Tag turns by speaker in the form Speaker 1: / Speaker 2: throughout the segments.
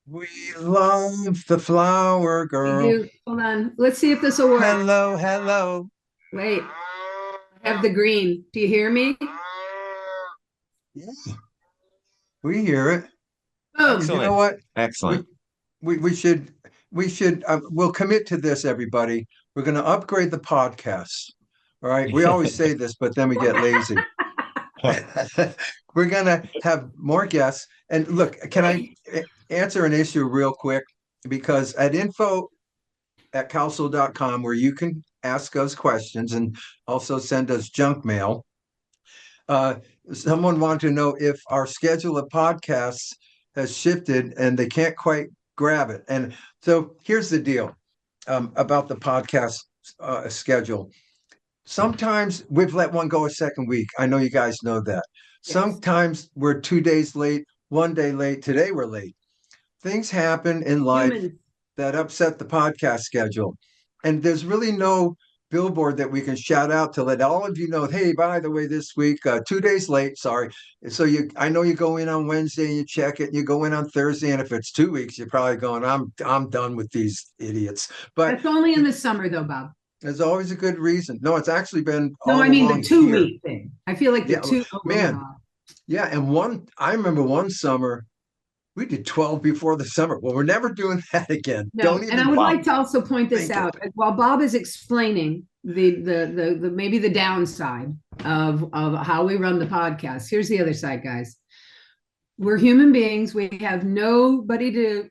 Speaker 1: We love the flower
Speaker 2: We
Speaker 1: girl.
Speaker 2: do. Hold on. Let's see if this will work.
Speaker 1: Hello, hello.
Speaker 2: Wait, I have the green. Do you hear me?
Speaker 1: Yeah, we hear it. You
Speaker 2: Boom.
Speaker 1: know
Speaker 3: Excellent.
Speaker 1: what? We
Speaker 3: Excellent.
Speaker 1: we should we'll commit to this, everybody. We're going to upgrade the podcast. All right. We always say this, but then we get lazy. We're going to have more guests. And look, can I answer an issue real quick? Because at info@cowsill.com, where you can ask us questions and also send us junk mail. Uh, Someone wanted to know if our schedule of podcasts has shifted and they can't quite grab it. And so here's the deal about the podcast schedule. Sometimes we've let one go a second week. I know you guys know that.
Speaker 2: Yes.
Speaker 1: Sometimes we're 2 days late, 1 day late. Today we're late. Things happen in life
Speaker 2: Humans.
Speaker 1: that upset the podcast schedule. And there's really no billboard that we can shout out to let all of you know, hey, by the way, this week, 2 days late, sorry. So I know you go in on Wednesday and you check it, and you go in on Thursday, and if it's 2 weeks, you're probably going, I'm done with these idiots. But
Speaker 2: That's only in the summer, though, Bob.
Speaker 1: there's always a good reason. No, it's actually been
Speaker 2: No, I
Speaker 1: all
Speaker 2: mean the
Speaker 1: along
Speaker 2: two
Speaker 1: here.
Speaker 2: week thing. I feel like the
Speaker 1: Yeah,
Speaker 2: two. Oh my
Speaker 1: man.
Speaker 2: God.
Speaker 1: Yeah, and I remember one summer we did 12 before the summer. Well, we're never doing that again.
Speaker 2: No,
Speaker 1: Don't
Speaker 2: and I
Speaker 1: even
Speaker 2: would
Speaker 3: Wow.
Speaker 2: like to also point this
Speaker 1: think
Speaker 2: out
Speaker 1: it.
Speaker 2: while Bob is explaining the maybe the downside of how we run the podcast. Here's the other side, guys. We're human beings. We have nobody to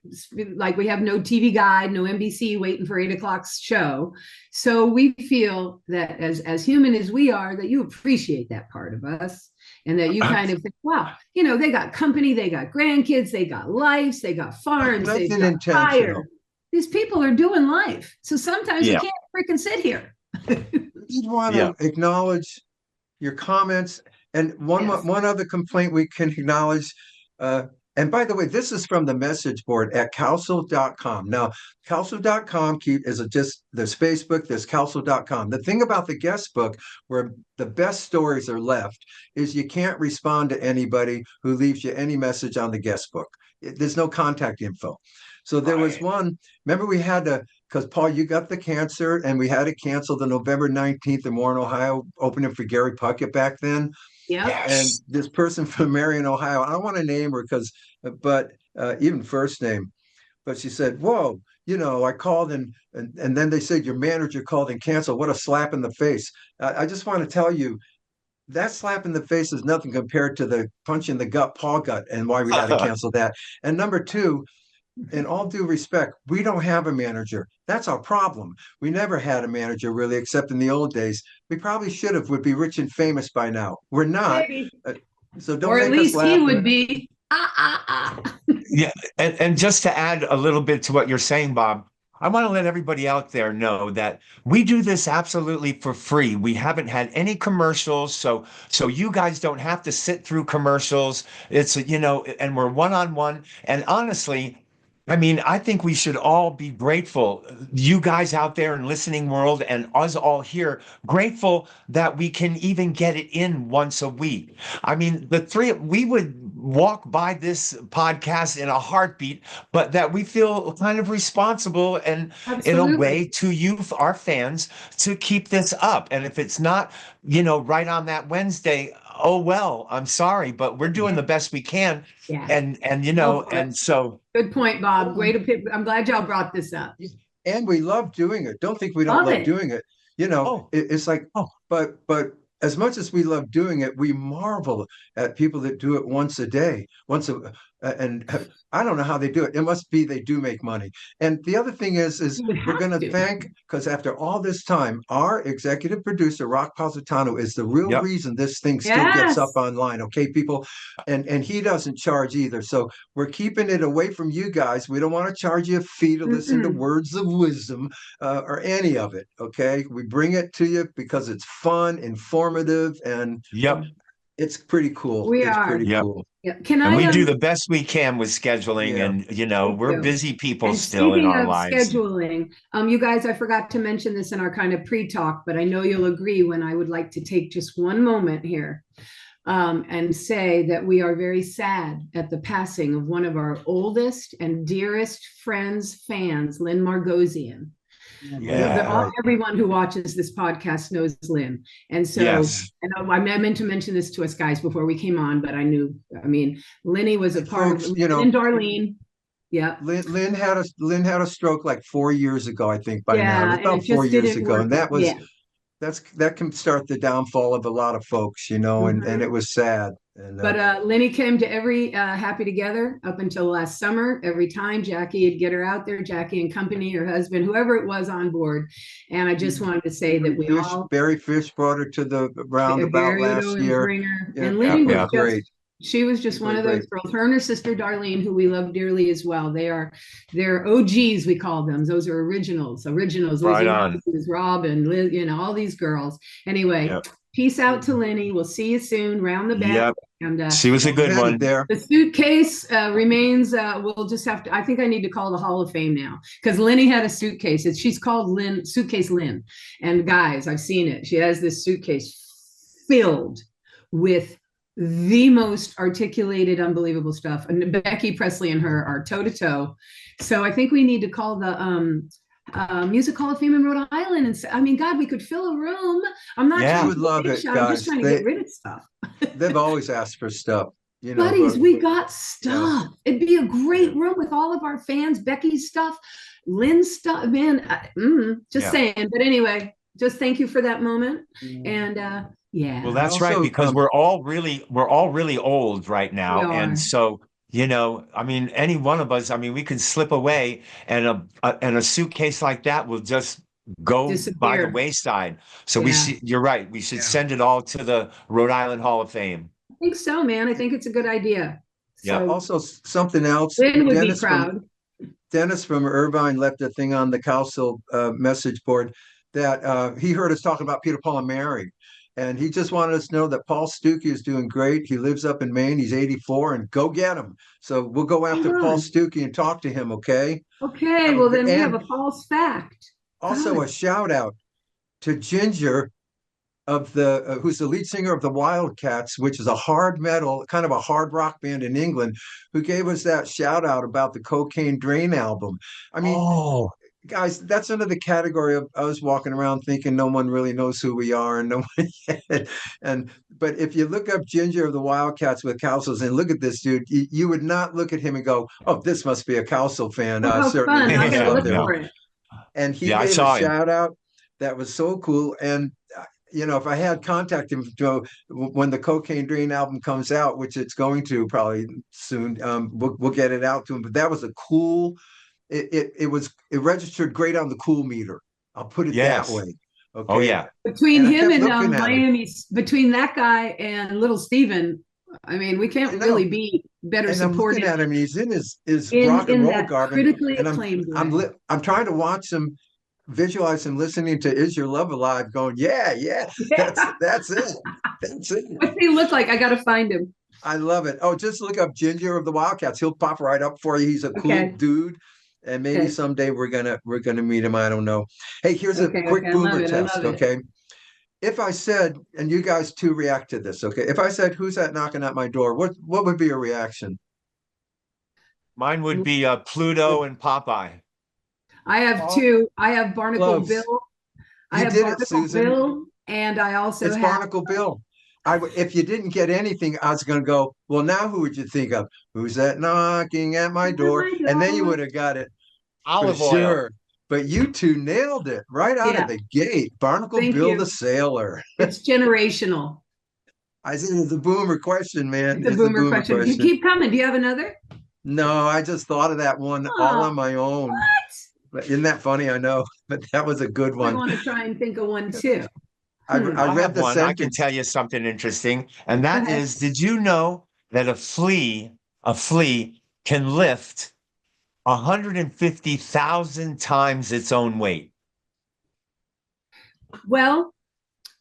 Speaker 2: like. We have no TV guide, no NBC waiting for 8 o'clock's show. So we feel that as human as we are, that you appreciate that part of us, and that you kind of think, wow, they got company, they got grandkids, they got lives, they got farms, they've
Speaker 1: Nothing
Speaker 2: got fire.
Speaker 1: intentional.
Speaker 2: These people are doing life. So sometimes we
Speaker 3: Yeah.
Speaker 2: can't freaking sit here.
Speaker 1: I did want
Speaker 3: Yeah.
Speaker 1: to acknowledge your comments. And
Speaker 2: Yes.
Speaker 1: one other complaint we can acknowledge. Uh, and by the way, this is from the message board at Cowsill.com. Now, Cowsill.com just there's Facebook, there's Cowsill.com. The thing about the guest book, where the best stories are left, is you can't respond to anybody who leaves you any message on the guest book. There's no contact info. So there was
Speaker 3: Right.
Speaker 1: one, remember we had to, because Paul, you got the cancer and we had to cancel the November 19th in Warren, Ohio, opening for Gary Puckett back then.
Speaker 2: Yep.
Speaker 1: And
Speaker 3: Yes.
Speaker 1: this person from Marion, Ohio, I don't want to name her but even first name, but she said, whoa, I called and then they said your manager called and canceled. What a slap in the face. I just want to tell you, that slap in the face is nothing compared to the punch in the gut Paul got and why we had to cancel that. And number two, in all due respect, we don't have a manager. That's our problem. We never had a manager really, except in the old days. We probably should have, would be rich and famous by now. We're not.
Speaker 2: Maybe.
Speaker 1: Uh, so don't
Speaker 2: Or at
Speaker 1: make us
Speaker 2: least he
Speaker 1: laugh.
Speaker 2: would be. Ah, ah, ah.
Speaker 3: Yeah. And just to add a little bit to what you're saying, Bob, I want to let everybody out there know that we do this absolutely for free. We haven't had any commercials, so you guys don't have to sit through commercials. And we're one-on-one. And honestly, I mean, I think we should all be grateful, you guys out there in listening world and us all here, grateful that we can even get it in once a week. I mean, we would walk by this podcast in a heartbeat, but that we feel kind of responsible and in a
Speaker 2: Absolutely.
Speaker 3: way to you, our fans, to keep this up. And if it's not, right on that Wednesday, oh well, I'm sorry, but we're doing
Speaker 2: Yeah.
Speaker 3: the best we can.
Speaker 2: Yeah.
Speaker 3: And
Speaker 2: Go for it.
Speaker 3: and so
Speaker 2: Good point, Bob.
Speaker 1: Oh,
Speaker 2: I'm glad y'all brought this up.
Speaker 1: and we love doing it. Don't think we don't
Speaker 2: Love
Speaker 1: love
Speaker 2: it.
Speaker 1: doing it.
Speaker 3: oh,
Speaker 1: It's like,
Speaker 3: oh,
Speaker 1: but as much as we love doing it, we marvel at people that do it once a day, and I don't know how they do it. It must be they do make money. And the other thing is
Speaker 2: You would
Speaker 1: we're
Speaker 2: have
Speaker 1: going to
Speaker 2: to.
Speaker 1: thank, because after all this time, our executive producer, Rock Positano, is the real
Speaker 3: yep.
Speaker 1: reason this thing still gets up
Speaker 2: Yes.
Speaker 1: online. Okay, people, and he doesn't charge either. So we're keeping it away from you guys. We don't want to charge you a fee to listen to
Speaker 2: Mm-mm.
Speaker 1: words of wisdom or any of it. Okay, we bring it to you because it's fun, informative, and
Speaker 3: Yep.
Speaker 1: it's pretty cool.
Speaker 2: We
Speaker 1: It's
Speaker 2: are.
Speaker 1: pretty
Speaker 3: Yep.
Speaker 1: cool.
Speaker 2: Yeah. Can
Speaker 3: And
Speaker 2: I
Speaker 3: we do the best we can with scheduling.
Speaker 1: Yeah.
Speaker 3: And,
Speaker 2: Thank
Speaker 3: we're
Speaker 2: you.
Speaker 3: busy people
Speaker 2: And
Speaker 3: still in
Speaker 2: speaking
Speaker 3: our
Speaker 2: of
Speaker 3: lives.
Speaker 2: scheduling, you guys, I forgot to mention this in our kind of pre-talk, but I know you'll agree when I would like to take just one moment here. and say that we are very sad at the passing of one of our oldest and dearest friends, fans, Lynn Margosian.
Speaker 3: Yeah.
Speaker 1: Right.
Speaker 2: Everyone who watches this podcast knows Lynn. And so,
Speaker 3: Yes.
Speaker 2: and I meant to mention this to us guys before we came on, but I mean, Lenny was a part
Speaker 1: Folks,
Speaker 2: of Lynn, Darlene. Yeah.
Speaker 1: Lynn had a stroke like 4 years ago, I think by now,
Speaker 2: Yeah. And
Speaker 1: about
Speaker 2: it
Speaker 1: four
Speaker 2: just
Speaker 1: years
Speaker 2: didn't
Speaker 1: ago.
Speaker 2: work.
Speaker 1: And
Speaker 2: Yeah.
Speaker 1: that can start the downfall of a lot of folks, and it was sad. And
Speaker 2: But Lenny came to every Happy Together up until last summer. Every time Jackie would get her out there, Jackie and company, her husband, whoever it was on board. And I just wanted to say that
Speaker 1: Barry Fish brought her to the roundabout
Speaker 2: Barry would
Speaker 1: last
Speaker 2: always
Speaker 1: year.
Speaker 2: bring her.
Speaker 1: Yeah,
Speaker 2: And Lenny was
Speaker 1: great.
Speaker 2: she was just one of those
Speaker 1: Great.
Speaker 2: girls. Her and her sister Darlene, who we love dearly as well. They're OGs, we call them. Those are originals.
Speaker 3: Right on.
Speaker 2: Rob and Liz, all these girls. Anyway,
Speaker 3: Yep.
Speaker 2: peace out to Lenny. We'll see you soon. Round the back.
Speaker 3: Yep.
Speaker 2: And
Speaker 3: She was a good one.
Speaker 1: There.
Speaker 2: the suitcase remains. We'll just have to. I think I need to call the Hall of Fame now because Lenny had a suitcase. She's called Lynn, Suitcase Lynn. And guys, I've seen it. She has this suitcase filled with the most articulated, unbelievable stuff. And Becky Presley and her are toe to toe. So I think we need to call the Music Hall of Fame in Rhode Island and say, I mean, God, we could fill a room. I'm not
Speaker 3: Yeah.
Speaker 2: trying
Speaker 1: would love it,
Speaker 2: I'm just
Speaker 1: guys.
Speaker 2: trying to get rid of stuff.
Speaker 1: They've always asked for stuff,
Speaker 2: Buddies, we got stuff.
Speaker 1: Yeah.
Speaker 2: It'd be a great room with all of our fans, Becky's stuff, Lynn's stuff, man. Saying. But anyway, just thank you for that moment. And yeah.
Speaker 3: Well, that's
Speaker 1: Also,
Speaker 3: right, because we're all really old right now.
Speaker 2: We are.
Speaker 3: And so, I mean, any one of us, I mean, we can slip away and a suitcase like that will just go by the
Speaker 2: Disappear.
Speaker 3: wayside. So
Speaker 2: Yeah.
Speaker 3: you're right. We should send it all to the Rhode Island Hall of Fame.
Speaker 2: I think so, man. I think it's a good idea.
Speaker 3: Yeah.
Speaker 2: So
Speaker 1: Also, something else.
Speaker 2: Lynn would be proud.
Speaker 1: Dennis from Irvine left a thing on the Cowsill message board that he heard us talking about Peter, Paul, and Mary. And he just wanted us to know that Paul Stuckey is doing great. He lives up in Maine. He's 84, and go get him. So we'll go after Paul Stuckey and talk to him, okay?
Speaker 2: Okay, well, then we have a false fact.
Speaker 1: Also,
Speaker 2: Good.
Speaker 1: a shout out to Ginger of who's the lead singer of the Wildcats, which is a hard metal, kind of a hard rock band in England, who gave us that shout out about the Cocaine Drain album. I mean, guys, that's under the category of us walking around thinking no one really knows who we are, and no one. But if you look up Ginger of the Wildcats with Cowsills and look at this dude, you would not look at him and go, "Oh, this must be a Cowsill fan."
Speaker 2: Fun!
Speaker 1: Certainly,
Speaker 2: I'm gonna look for it.
Speaker 1: and he gave a shout out that was so cool. And if I had contacted him, Joe, when the Cocaine Drain album comes out, which it's going to probably soon, we'll get it out to him. But that was a cool. It registered great on the cool meter. I'll put it that way. Okay.
Speaker 3: Oh yeah.
Speaker 2: Between him and Miami, between that guy and Little Steven, I mean, we can't really be better supported.
Speaker 1: I'm looking at him. He's in his rock and roll garb.
Speaker 2: Critically acclaimed.
Speaker 1: I'm trying to watch him, visualize him listening to "Is Your Love Alive," going, yeah, that's it. That's it.
Speaker 2: What's he look like? I got to find him.
Speaker 1: I love it. Oh, just look up Ginger of the Wildcats. He'll pop right up for you. He's a cool dude. And maybe someday we're gonna meet him. I don't know. Hey, here's a quick boomer test. Okay. If I said, and you guys too react to this, okay? If I said, "Who's that knocking at my door?" What would be your reaction?
Speaker 3: Mine would be Pluto and Popeye.
Speaker 2: I have two. I have Barnacle Bill. I have Barnacle Bill, and I also have
Speaker 1: Barnacle Bill. If you didn't get anything, I was going to go, well, now who would you think of? Who's that knocking at my door? And then you would have got it.
Speaker 3: Olive oil.
Speaker 1: Sure. But you two nailed it right out of the gate. Barnacle Bill the Sailor.
Speaker 2: It's generational.
Speaker 1: I said it's a boomer question, man.
Speaker 2: It's a boomer question. You keep coming. Do you have another?
Speaker 1: No, I just thought of that one all on my own.
Speaker 2: What?
Speaker 1: But isn't that funny? I know, but that was a good one.
Speaker 2: I want to try and think of one too.
Speaker 1: I read the sentence.
Speaker 3: I can tell you something interesting, and that is: did you know that a flea can lift 150,000 times its own weight?
Speaker 2: Well,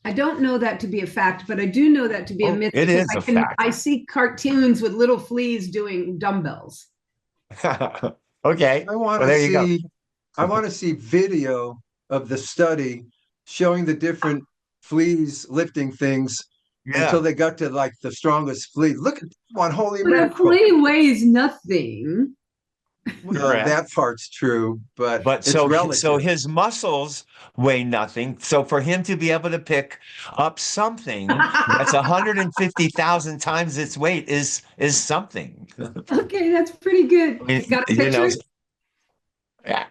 Speaker 2: I don't know that to be a fact, but I do know that to be a myth.
Speaker 3: It is a fact.
Speaker 2: I see cartoons with little fleas doing dumbbells.
Speaker 3: Okay.
Speaker 1: I want to see video of the study showing the different fleas lifting things until
Speaker 3: Yeah.
Speaker 1: they got to like the strongest flea. Look at one, holy
Speaker 2: But a
Speaker 1: mackerel.
Speaker 2: flea weighs nothing.
Speaker 1: Well,
Speaker 3: Correct.
Speaker 1: that part's true, but
Speaker 3: But
Speaker 1: it's
Speaker 3: so
Speaker 1: relative.
Speaker 3: his muscles weigh nothing. So for him to be able to pick up something that's 150,000 times its weight is something.
Speaker 2: Okay, that's pretty good.
Speaker 3: I mean,
Speaker 2: Got a
Speaker 3: you know,
Speaker 2: picture?
Speaker 3: yeah.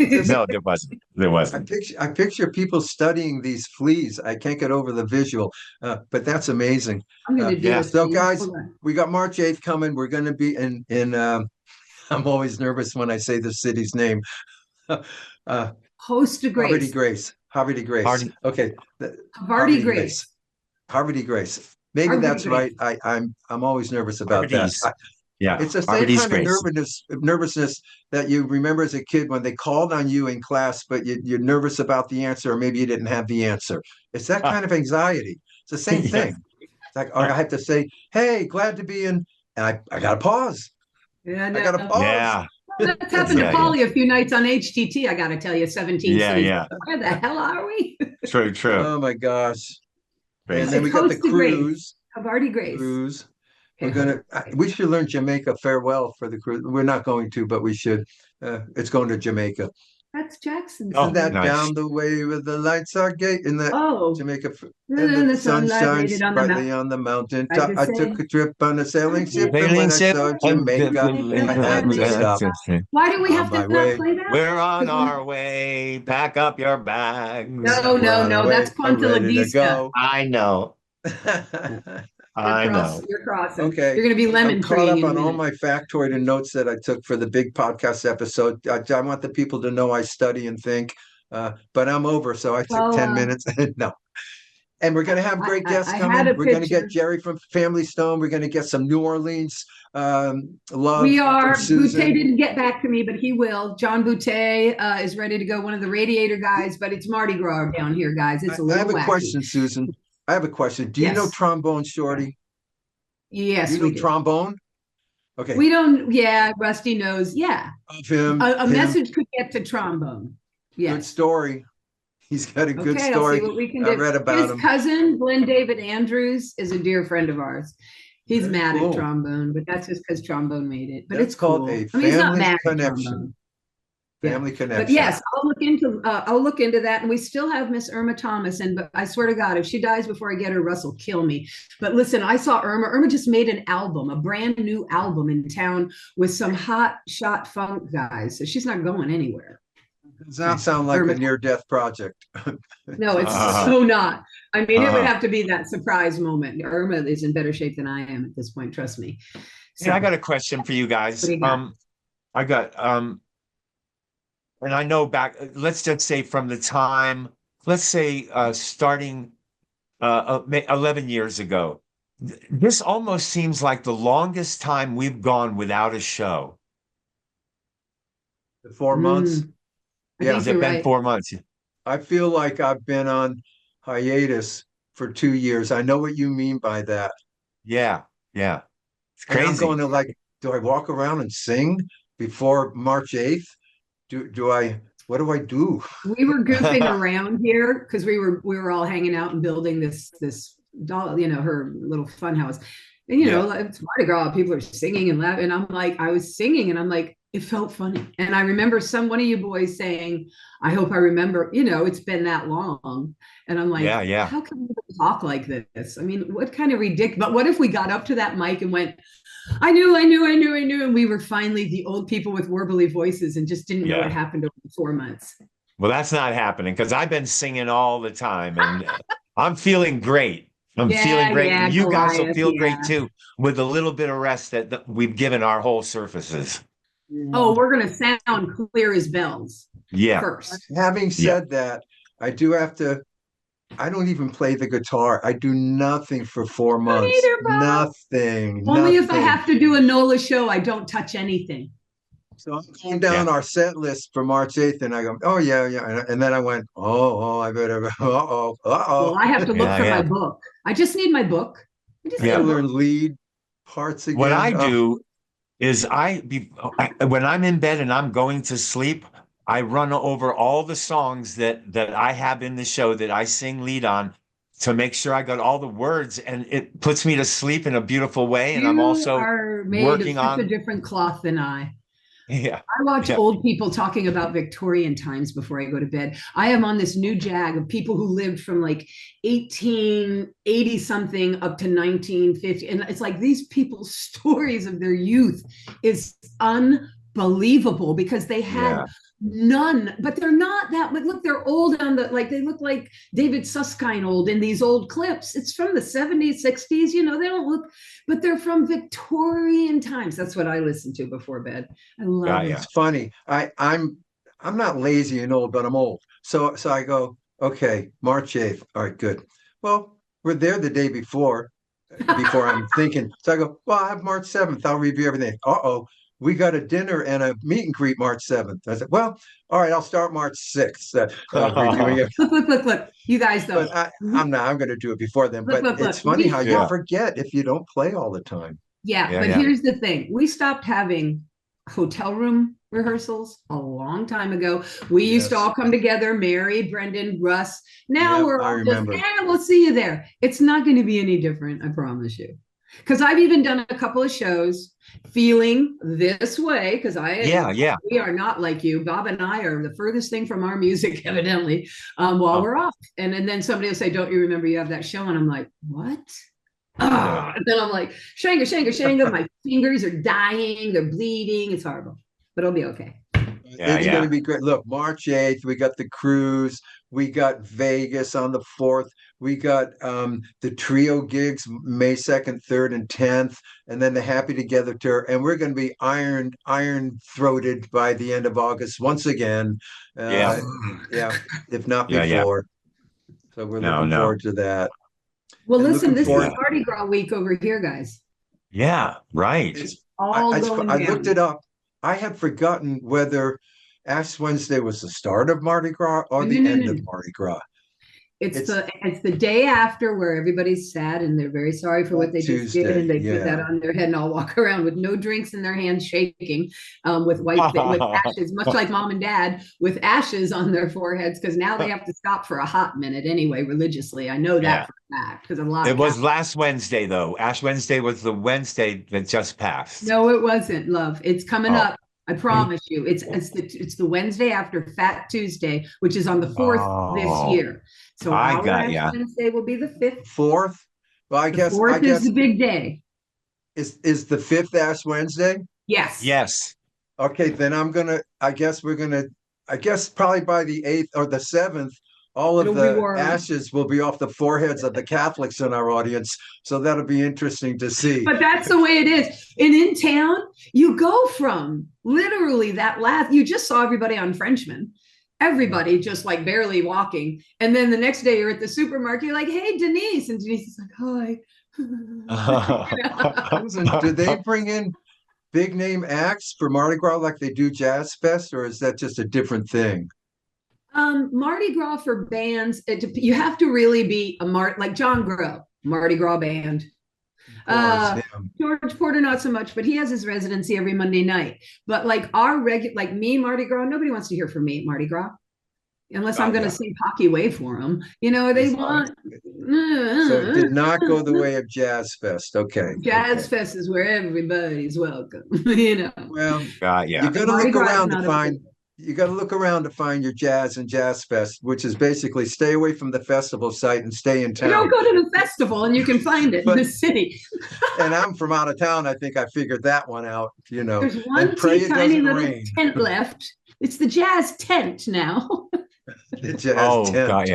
Speaker 1: Just
Speaker 3: No, there wasn't. There wasn't.
Speaker 1: I picture people studying these fleas. I can't get over the visual, but that's amazing.
Speaker 2: I'm
Speaker 1: Uh,
Speaker 2: gonna do
Speaker 3: Yeah.
Speaker 2: a
Speaker 1: so,
Speaker 2: scene.
Speaker 1: guys,
Speaker 2: Hold on.
Speaker 1: we got March 8th coming. We're going to be in. I'm always nervous when I say the city's name. uh,
Speaker 2: Host of
Speaker 1: Harvard
Speaker 2: Grace.
Speaker 1: Grace. Harvard Grace.
Speaker 3: Hardy,
Speaker 1: Okay,
Speaker 2: Hardy Grace.
Speaker 1: Harvard Grace. Maybe
Speaker 2: Harvard
Speaker 1: that's right.
Speaker 2: Grace.
Speaker 1: I'm always nervous about that.
Speaker 3: Hardy's. Yeah.
Speaker 1: It's the same
Speaker 3: Hardy's
Speaker 1: kind of
Speaker 3: Grace.
Speaker 1: nervousness that you remember as a kid when they called on you in class, but you're nervous about the answer, or maybe you didn't have the answer. It's that kind of anxiety. It's the same
Speaker 3: Yeah.
Speaker 1: thing. It's like, I have to say, hey, glad to be in. And I got to pause.
Speaker 2: Yeah,
Speaker 1: I got to
Speaker 2: no.
Speaker 1: pause.
Speaker 3: Yeah.
Speaker 2: That's happened to
Speaker 3: Yeah,
Speaker 2: Polly a few nights on HTT. I got to tell you, 17
Speaker 3: Yeah,
Speaker 2: cities.
Speaker 3: yeah.
Speaker 2: Where the hell are we?
Speaker 3: True, true.
Speaker 1: Oh my gosh. And
Speaker 3: Crazy.
Speaker 1: then we got the
Speaker 2: Host of Grace.
Speaker 1: cruise.
Speaker 2: Hardy Grace.
Speaker 1: Cruise.
Speaker 2: Okay,
Speaker 1: We're gonna. We should learn Jamaica farewell for the cruise. We're not going to, but we should. It's going to Jamaica.
Speaker 2: that's Jackson's.
Speaker 3: Oh,
Speaker 1: Isn't that
Speaker 3: nice.
Speaker 1: down the way where the lights are gay in that
Speaker 2: Oh,
Speaker 1: Jamaica and
Speaker 2: and
Speaker 1: the
Speaker 2: the
Speaker 1: sun
Speaker 2: sunlight
Speaker 1: shines
Speaker 2: rated on the
Speaker 1: brightly
Speaker 2: mountain.
Speaker 1: on the mountain
Speaker 2: I
Speaker 1: top.
Speaker 2: just
Speaker 1: I
Speaker 2: say,
Speaker 1: took a trip on a sailing ship, and
Speaker 3: Sailing
Speaker 1: when I
Speaker 3: ship
Speaker 1: saw
Speaker 3: and
Speaker 1: Jamaica, I had to stop
Speaker 2: why do we
Speaker 1: on
Speaker 2: have to
Speaker 1: my
Speaker 2: not
Speaker 1: way.
Speaker 2: play that?
Speaker 3: we're on
Speaker 2: 'Cause
Speaker 3: our way. Pack up your bags.
Speaker 2: no,
Speaker 1: We're on our
Speaker 2: no,
Speaker 1: way.
Speaker 2: that's
Speaker 1: I'm
Speaker 2: Ponte La
Speaker 1: ready to
Speaker 2: Vista.
Speaker 1: go.
Speaker 3: I know. I know.
Speaker 2: You're crossing.
Speaker 1: Okay.
Speaker 2: You're going to be lemon
Speaker 1: I'm caught
Speaker 2: treeing
Speaker 1: up
Speaker 2: in a
Speaker 1: on all
Speaker 2: minute.
Speaker 1: my factoid and notes that I took for the big podcast episode. I want the people to know I study and think, but I'm over. So I took
Speaker 2: Well,
Speaker 1: 10 minutes. No. And we're going to have great guests
Speaker 2: I
Speaker 1: coming.
Speaker 2: had a
Speaker 1: We're going to get
Speaker 2: picture.
Speaker 1: Jerry from Family Stone. We're going to get some New Orleans love
Speaker 2: We
Speaker 1: from
Speaker 2: are.
Speaker 1: Susan.
Speaker 2: Boutte didn't get back to me, but he will. John Boutte is ready to go. One of the Radiator guys, but it's Mardi Gras down here, guys. It's a
Speaker 1: I
Speaker 2: little
Speaker 1: have a
Speaker 2: wacky.
Speaker 1: question, Susan. I have a question. Do you know
Speaker 2: Yes.
Speaker 1: Trombone Shorty?
Speaker 2: Yes,
Speaker 1: Do you
Speaker 2: we
Speaker 1: know
Speaker 2: do.
Speaker 1: Trombone? Okay.
Speaker 2: We don't. Yeah, Rusty knows. Yeah,
Speaker 1: Of him.
Speaker 2: a
Speaker 1: him.
Speaker 2: message could get to trombone.
Speaker 1: Good
Speaker 2: Yes.
Speaker 1: story. He's got a good
Speaker 2: Okay, I'll
Speaker 1: story.
Speaker 2: see what we can
Speaker 1: I
Speaker 2: do.
Speaker 1: read about
Speaker 2: His
Speaker 1: him.
Speaker 2: cousin, Glenn David Andrews, is a dear friend of ours. He's
Speaker 1: Very
Speaker 2: mad
Speaker 1: cool.
Speaker 2: at trombone, but that's just because trombone made it. But
Speaker 1: That's
Speaker 2: it's
Speaker 1: called
Speaker 2: cool.
Speaker 1: a
Speaker 2: I mean, he's not
Speaker 1: family
Speaker 2: mad at
Speaker 1: connection.
Speaker 2: trombone. Yeah.
Speaker 1: Family connection.
Speaker 2: But yes, I'll look into that. And we still have Miss Irma Thomas. And but I swear to God, if she dies before I get her, Russ will kill me. But listen, I saw Irma. Irma just made an album, a brand new album in town with some hot shot funk guys. So she's not going anywhere.
Speaker 1: Does not sound like
Speaker 2: Irma.
Speaker 1: a near-death project.
Speaker 2: No, it's
Speaker 3: Uh-huh.
Speaker 2: so not. I mean, it would
Speaker 3: Uh-huh.
Speaker 2: have to be that surprise moment. Irma is in better shape than I am at this point, trust me. So,
Speaker 3: Yeah, I got a question for you guys.
Speaker 2: What do you got?
Speaker 3: I got and I know back, let's just say from the time, let's say starting 11 years ago, this almost seems like the longest time we've gone without a show.
Speaker 1: The 4 months.
Speaker 2: I
Speaker 1: Yeah.
Speaker 2: think
Speaker 3: Has it
Speaker 2: you're
Speaker 3: been
Speaker 2: right.
Speaker 3: 4 months?
Speaker 1: I feel like I've been on hiatus for 2 years. I know what you mean by that.
Speaker 3: Yeah, yeah. It's
Speaker 1: And I'm
Speaker 3: crazy.
Speaker 1: going to like, do I walk around and sing before March 8th? What do I do?
Speaker 2: We were goofing around here because we were all hanging out and building this doll, her little fun house. And it's Mardi Gras, people are singing and laughing. And I'm like, I was singing and I'm like, it felt funny. And I remember one of you boys saying, I hope I remember, it's been that long. And I'm like,
Speaker 3: Yeah.
Speaker 2: how can we talk like this? I mean, what kind of ridiculous, but what if we got up to that mic and went, I knew. And we were finally the old people with warbly voices and just didn't know what happened over the 4 months.
Speaker 3: Well, that's not happening because I've been singing all the time and I'm feeling great. I'm feeling great. And you guys will feel great too with a little bit of rest that we've given our whole surfaces.
Speaker 2: Oh, we're going to sound clear as bells.
Speaker 3: Yeah.
Speaker 2: First.
Speaker 1: Having said that, I do have to. I don't even play the guitar. I do nothing for 4 months.
Speaker 2: Neither, Bob.
Speaker 1: Nothing.
Speaker 2: Only if I
Speaker 1: nothing.
Speaker 2: have to do a NOLA show, I don't touch anything.
Speaker 1: So I'm going down our set list for March 8th, and I go, oh yeah. And then I went, I better,
Speaker 2: Well, I have to look for my book. I just need my book. I just
Speaker 1: I
Speaker 2: need a
Speaker 1: gotta
Speaker 2: book.
Speaker 1: learn lead parts again.
Speaker 3: What I do is when I'm in bed and I'm going to sleep, I run over all the songs that I have in the show that I sing lead on to make sure I got all the words, and it puts me to sleep in a beautiful way. And I'm
Speaker 2: You
Speaker 3: also
Speaker 2: are made of
Speaker 3: working
Speaker 2: such a
Speaker 3: on,
Speaker 2: different cloth than I.
Speaker 3: yeah,
Speaker 2: I watch
Speaker 3: yeah.
Speaker 2: old people talking about Victorian times before I go to bed. I am on this new jag of people who lived from like 1880 something up to 1950. And it's like these people's stories of their youth is unbelievable because they had
Speaker 3: Yeah.
Speaker 2: none, but they're not that, but look, they're old on the, like, they look like David Susskind old in these old clips. It's from the 70s, 60s, you know, they don't look, but they're from Victorian times. That's what I listen to before bed. I love it.
Speaker 3: Yeah.
Speaker 1: It's funny. I'm not lazy and old, but I'm old. So I go, okay, March 8th. All right, good. Well, we're there the day before I'm thinking. So I go, well, I have March 7th. I'll review everything. Uh-oh, we got a dinner and a meet and greet March 7th. I said, well, all right, I'll start March 6th reviewing it.
Speaker 2: Look. You guys though.
Speaker 1: But I'm going to do it before then. But it's funny how you forget if you don't play all the time.
Speaker 2: Yeah, but here's the thing. We stopped having hotel room rehearsals a long time ago. We used to all come together, Mary, Brendan, Russ. Now we're all just, we'll see you there. It's not going to be any different, I promise you. Because I've even done a couple of shows feeling this way, because we are not like you. Bob and I are the furthest thing from our music, evidently, while we're off. And then somebody will say, don't you remember you have that show? And I'm like, what? And then I'm like, Shanga, my fingers are dying, they're bleeding, it's horrible, but it'll be okay.
Speaker 1: It's going to be great. Look, March 8th, we got the cruise, we got Vegas on the 4th, we got the trio gigs May 2nd, 3rd, and 10th, and then the Happy Together tour, and we're going to be iron throated by the end of August once again. If not before. So we're looking forward to that.
Speaker 2: Well, listen, this is Mardi Gras week over here, guys.
Speaker 3: Yeah, right.
Speaker 1: I looked it up. I had forgotten whether Ash Wednesday was the start of Mardi Gras or the end of Mardi Gras.
Speaker 2: It's the day after where everybody's sad and they're very sorry for what they just did, and they put that on their head and all walk around with no drinks in their hands, shaking with with ashes, much like mom and dad with ashes on their foreheads, because now they have to stop for a hot minute anyway, religiously. I know that for a fact because a lot.
Speaker 3: It was last Wednesday though. Ash Wednesday was the Wednesday that just passed.
Speaker 2: No, it wasn't, love. It's coming up. I promise you. It's the Wednesday after Fat Tuesday, which is on the 4th this year. So Ash Wednesday will be the 5th.
Speaker 1: 4th? Well, I guess
Speaker 2: 4th is the big day.
Speaker 1: Is the 5th Ash Wednesday?
Speaker 2: Yes.
Speaker 3: Yes.
Speaker 1: Okay, then I guess probably by the 8th or the 7th, all of the ashes will be off the foreheads of the Catholics in our audience. So that'll be interesting to see.
Speaker 2: But that's the way it is. And in town, you go from literally you just saw everybody on Frenchman. Everybody just like barely walking. And then the next day you're at the supermarket, you're like, hey, Denise. And Denise is like, hi.
Speaker 1: Did they bring in big name acts for Mardi Gras like they do Jazz Fest, or is that just a different thing?
Speaker 2: Mardi Gras for bands, you have to really be like John Grow, Mardi Gras band. George Porter, not so much, but he has his residency every Monday night. But like like me, Mardi Gras, nobody wants to hear from me at Mardi Gras unless I'm going to sing Pocky Way for them. You know, they want.
Speaker 1: So it did not go the way of Jazz Fest. Okay.
Speaker 2: Jazz Fest is where everybody's welcome. You know.
Speaker 1: Well, you got to look around to find. You got to look around to find your jazz and Jazz Fest, which is basically stay away from the festival site and stay in town.
Speaker 2: You don't go to the festival and you can find it in the city.
Speaker 1: And I'm from out of town. I think I figured that one out, you know.
Speaker 2: There's one tiny little tent left. It's the Jazz Tent now.
Speaker 1: The Jazz Tent.
Speaker 3: God,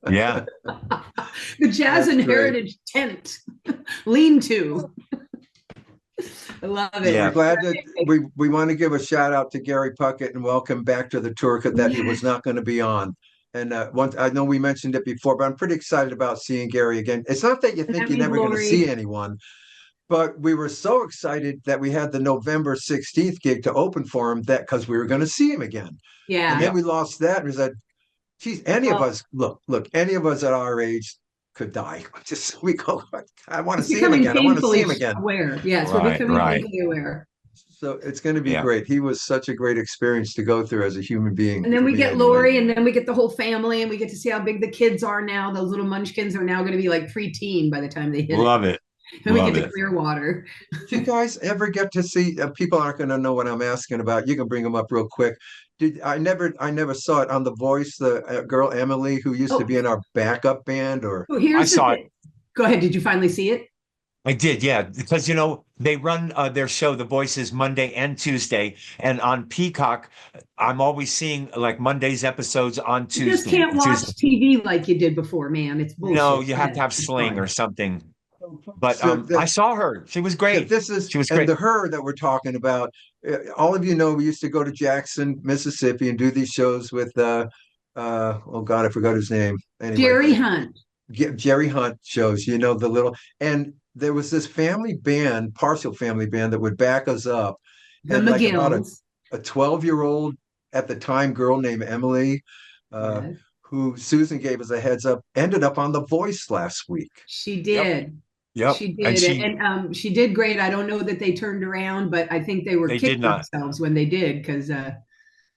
Speaker 3: yeah.
Speaker 2: The Jazz and Heritage Tent. Lean to. I love it.
Speaker 1: Yeah. We're glad that we want to give a shout out to Gary Puckett and welcome back to the tour that he was not going to be on. And I know we mentioned it before, but I'm pretty excited about seeing Gary again. It's not that you think you're never going to see anyone, but we were so excited that we had the November 16th gig to open for him because we were going to see him again.
Speaker 2: Yeah.
Speaker 1: And then we lost that and we said, geez, any of us at our age could die. I want to see him again. I want to see him again.
Speaker 2: Aware. Yes, we're becoming painfully aware.
Speaker 1: So it's going to be
Speaker 3: Yeah.
Speaker 1: great. He was such a great experience to go through as a human being
Speaker 2: And then
Speaker 1: for
Speaker 2: we
Speaker 1: me
Speaker 2: get
Speaker 1: anyway.
Speaker 2: Lori, and then we get the whole family, and we get to see how big the kids are now. Those little munchkins are now going to be like preteen by the time they hit
Speaker 3: Love
Speaker 2: it.
Speaker 3: it.
Speaker 2: And we get
Speaker 3: Love
Speaker 2: to
Speaker 3: it.
Speaker 2: Clearwater.
Speaker 1: Do you guys ever get to see people aren't going to know what I'm asking about. You can bring them up real quick. I never saw it on The Voice, the girl Emily who used to
Speaker 2: Oh,
Speaker 1: be in our backup band or
Speaker 2: oh,
Speaker 3: I
Speaker 2: here's the
Speaker 3: saw it.
Speaker 2: thing. Go ahead. Did you finally see it?
Speaker 3: I did, yeah, because they run their show, The Voices, Monday and Tuesday, and on Peacock, I'm always seeing like Monday's episodes on
Speaker 2: You just
Speaker 3: Tuesday.
Speaker 2: can't watch TV like you did before, man. It's
Speaker 3: No,
Speaker 2: bullshit.
Speaker 3: you
Speaker 2: Go
Speaker 3: have to
Speaker 2: ahead.
Speaker 3: have
Speaker 2: I'm
Speaker 3: Sling or
Speaker 2: sorry.
Speaker 3: something. But
Speaker 1: so
Speaker 3: I
Speaker 1: that
Speaker 3: saw her. She was
Speaker 1: yeah,
Speaker 3: great.
Speaker 1: this is
Speaker 3: She was
Speaker 1: and
Speaker 3: great.
Speaker 1: the her that we're talking about. All of you know we used to go to Jackson, Mississippi, and do these shows with oh God, I forgot his name. Anyway,
Speaker 2: Jerry Hunt,
Speaker 1: Jerry Hunt shows. You know the little and there was this family band, partial family band that would back us up,
Speaker 2: the
Speaker 1: and like about
Speaker 2: McGills.
Speaker 1: a 12-year-old at the time girl named Emily, uh,
Speaker 2: Yes,
Speaker 1: who Susan gave us a heads up, ended up on The Voice last week.
Speaker 2: she
Speaker 3: Yep.
Speaker 2: did.
Speaker 3: Yep.
Speaker 2: She
Speaker 3: And
Speaker 2: did. She did great. I don't know that they turned around, but I think they were
Speaker 3: they did
Speaker 2: kicking
Speaker 3: not.
Speaker 2: themselves when they did because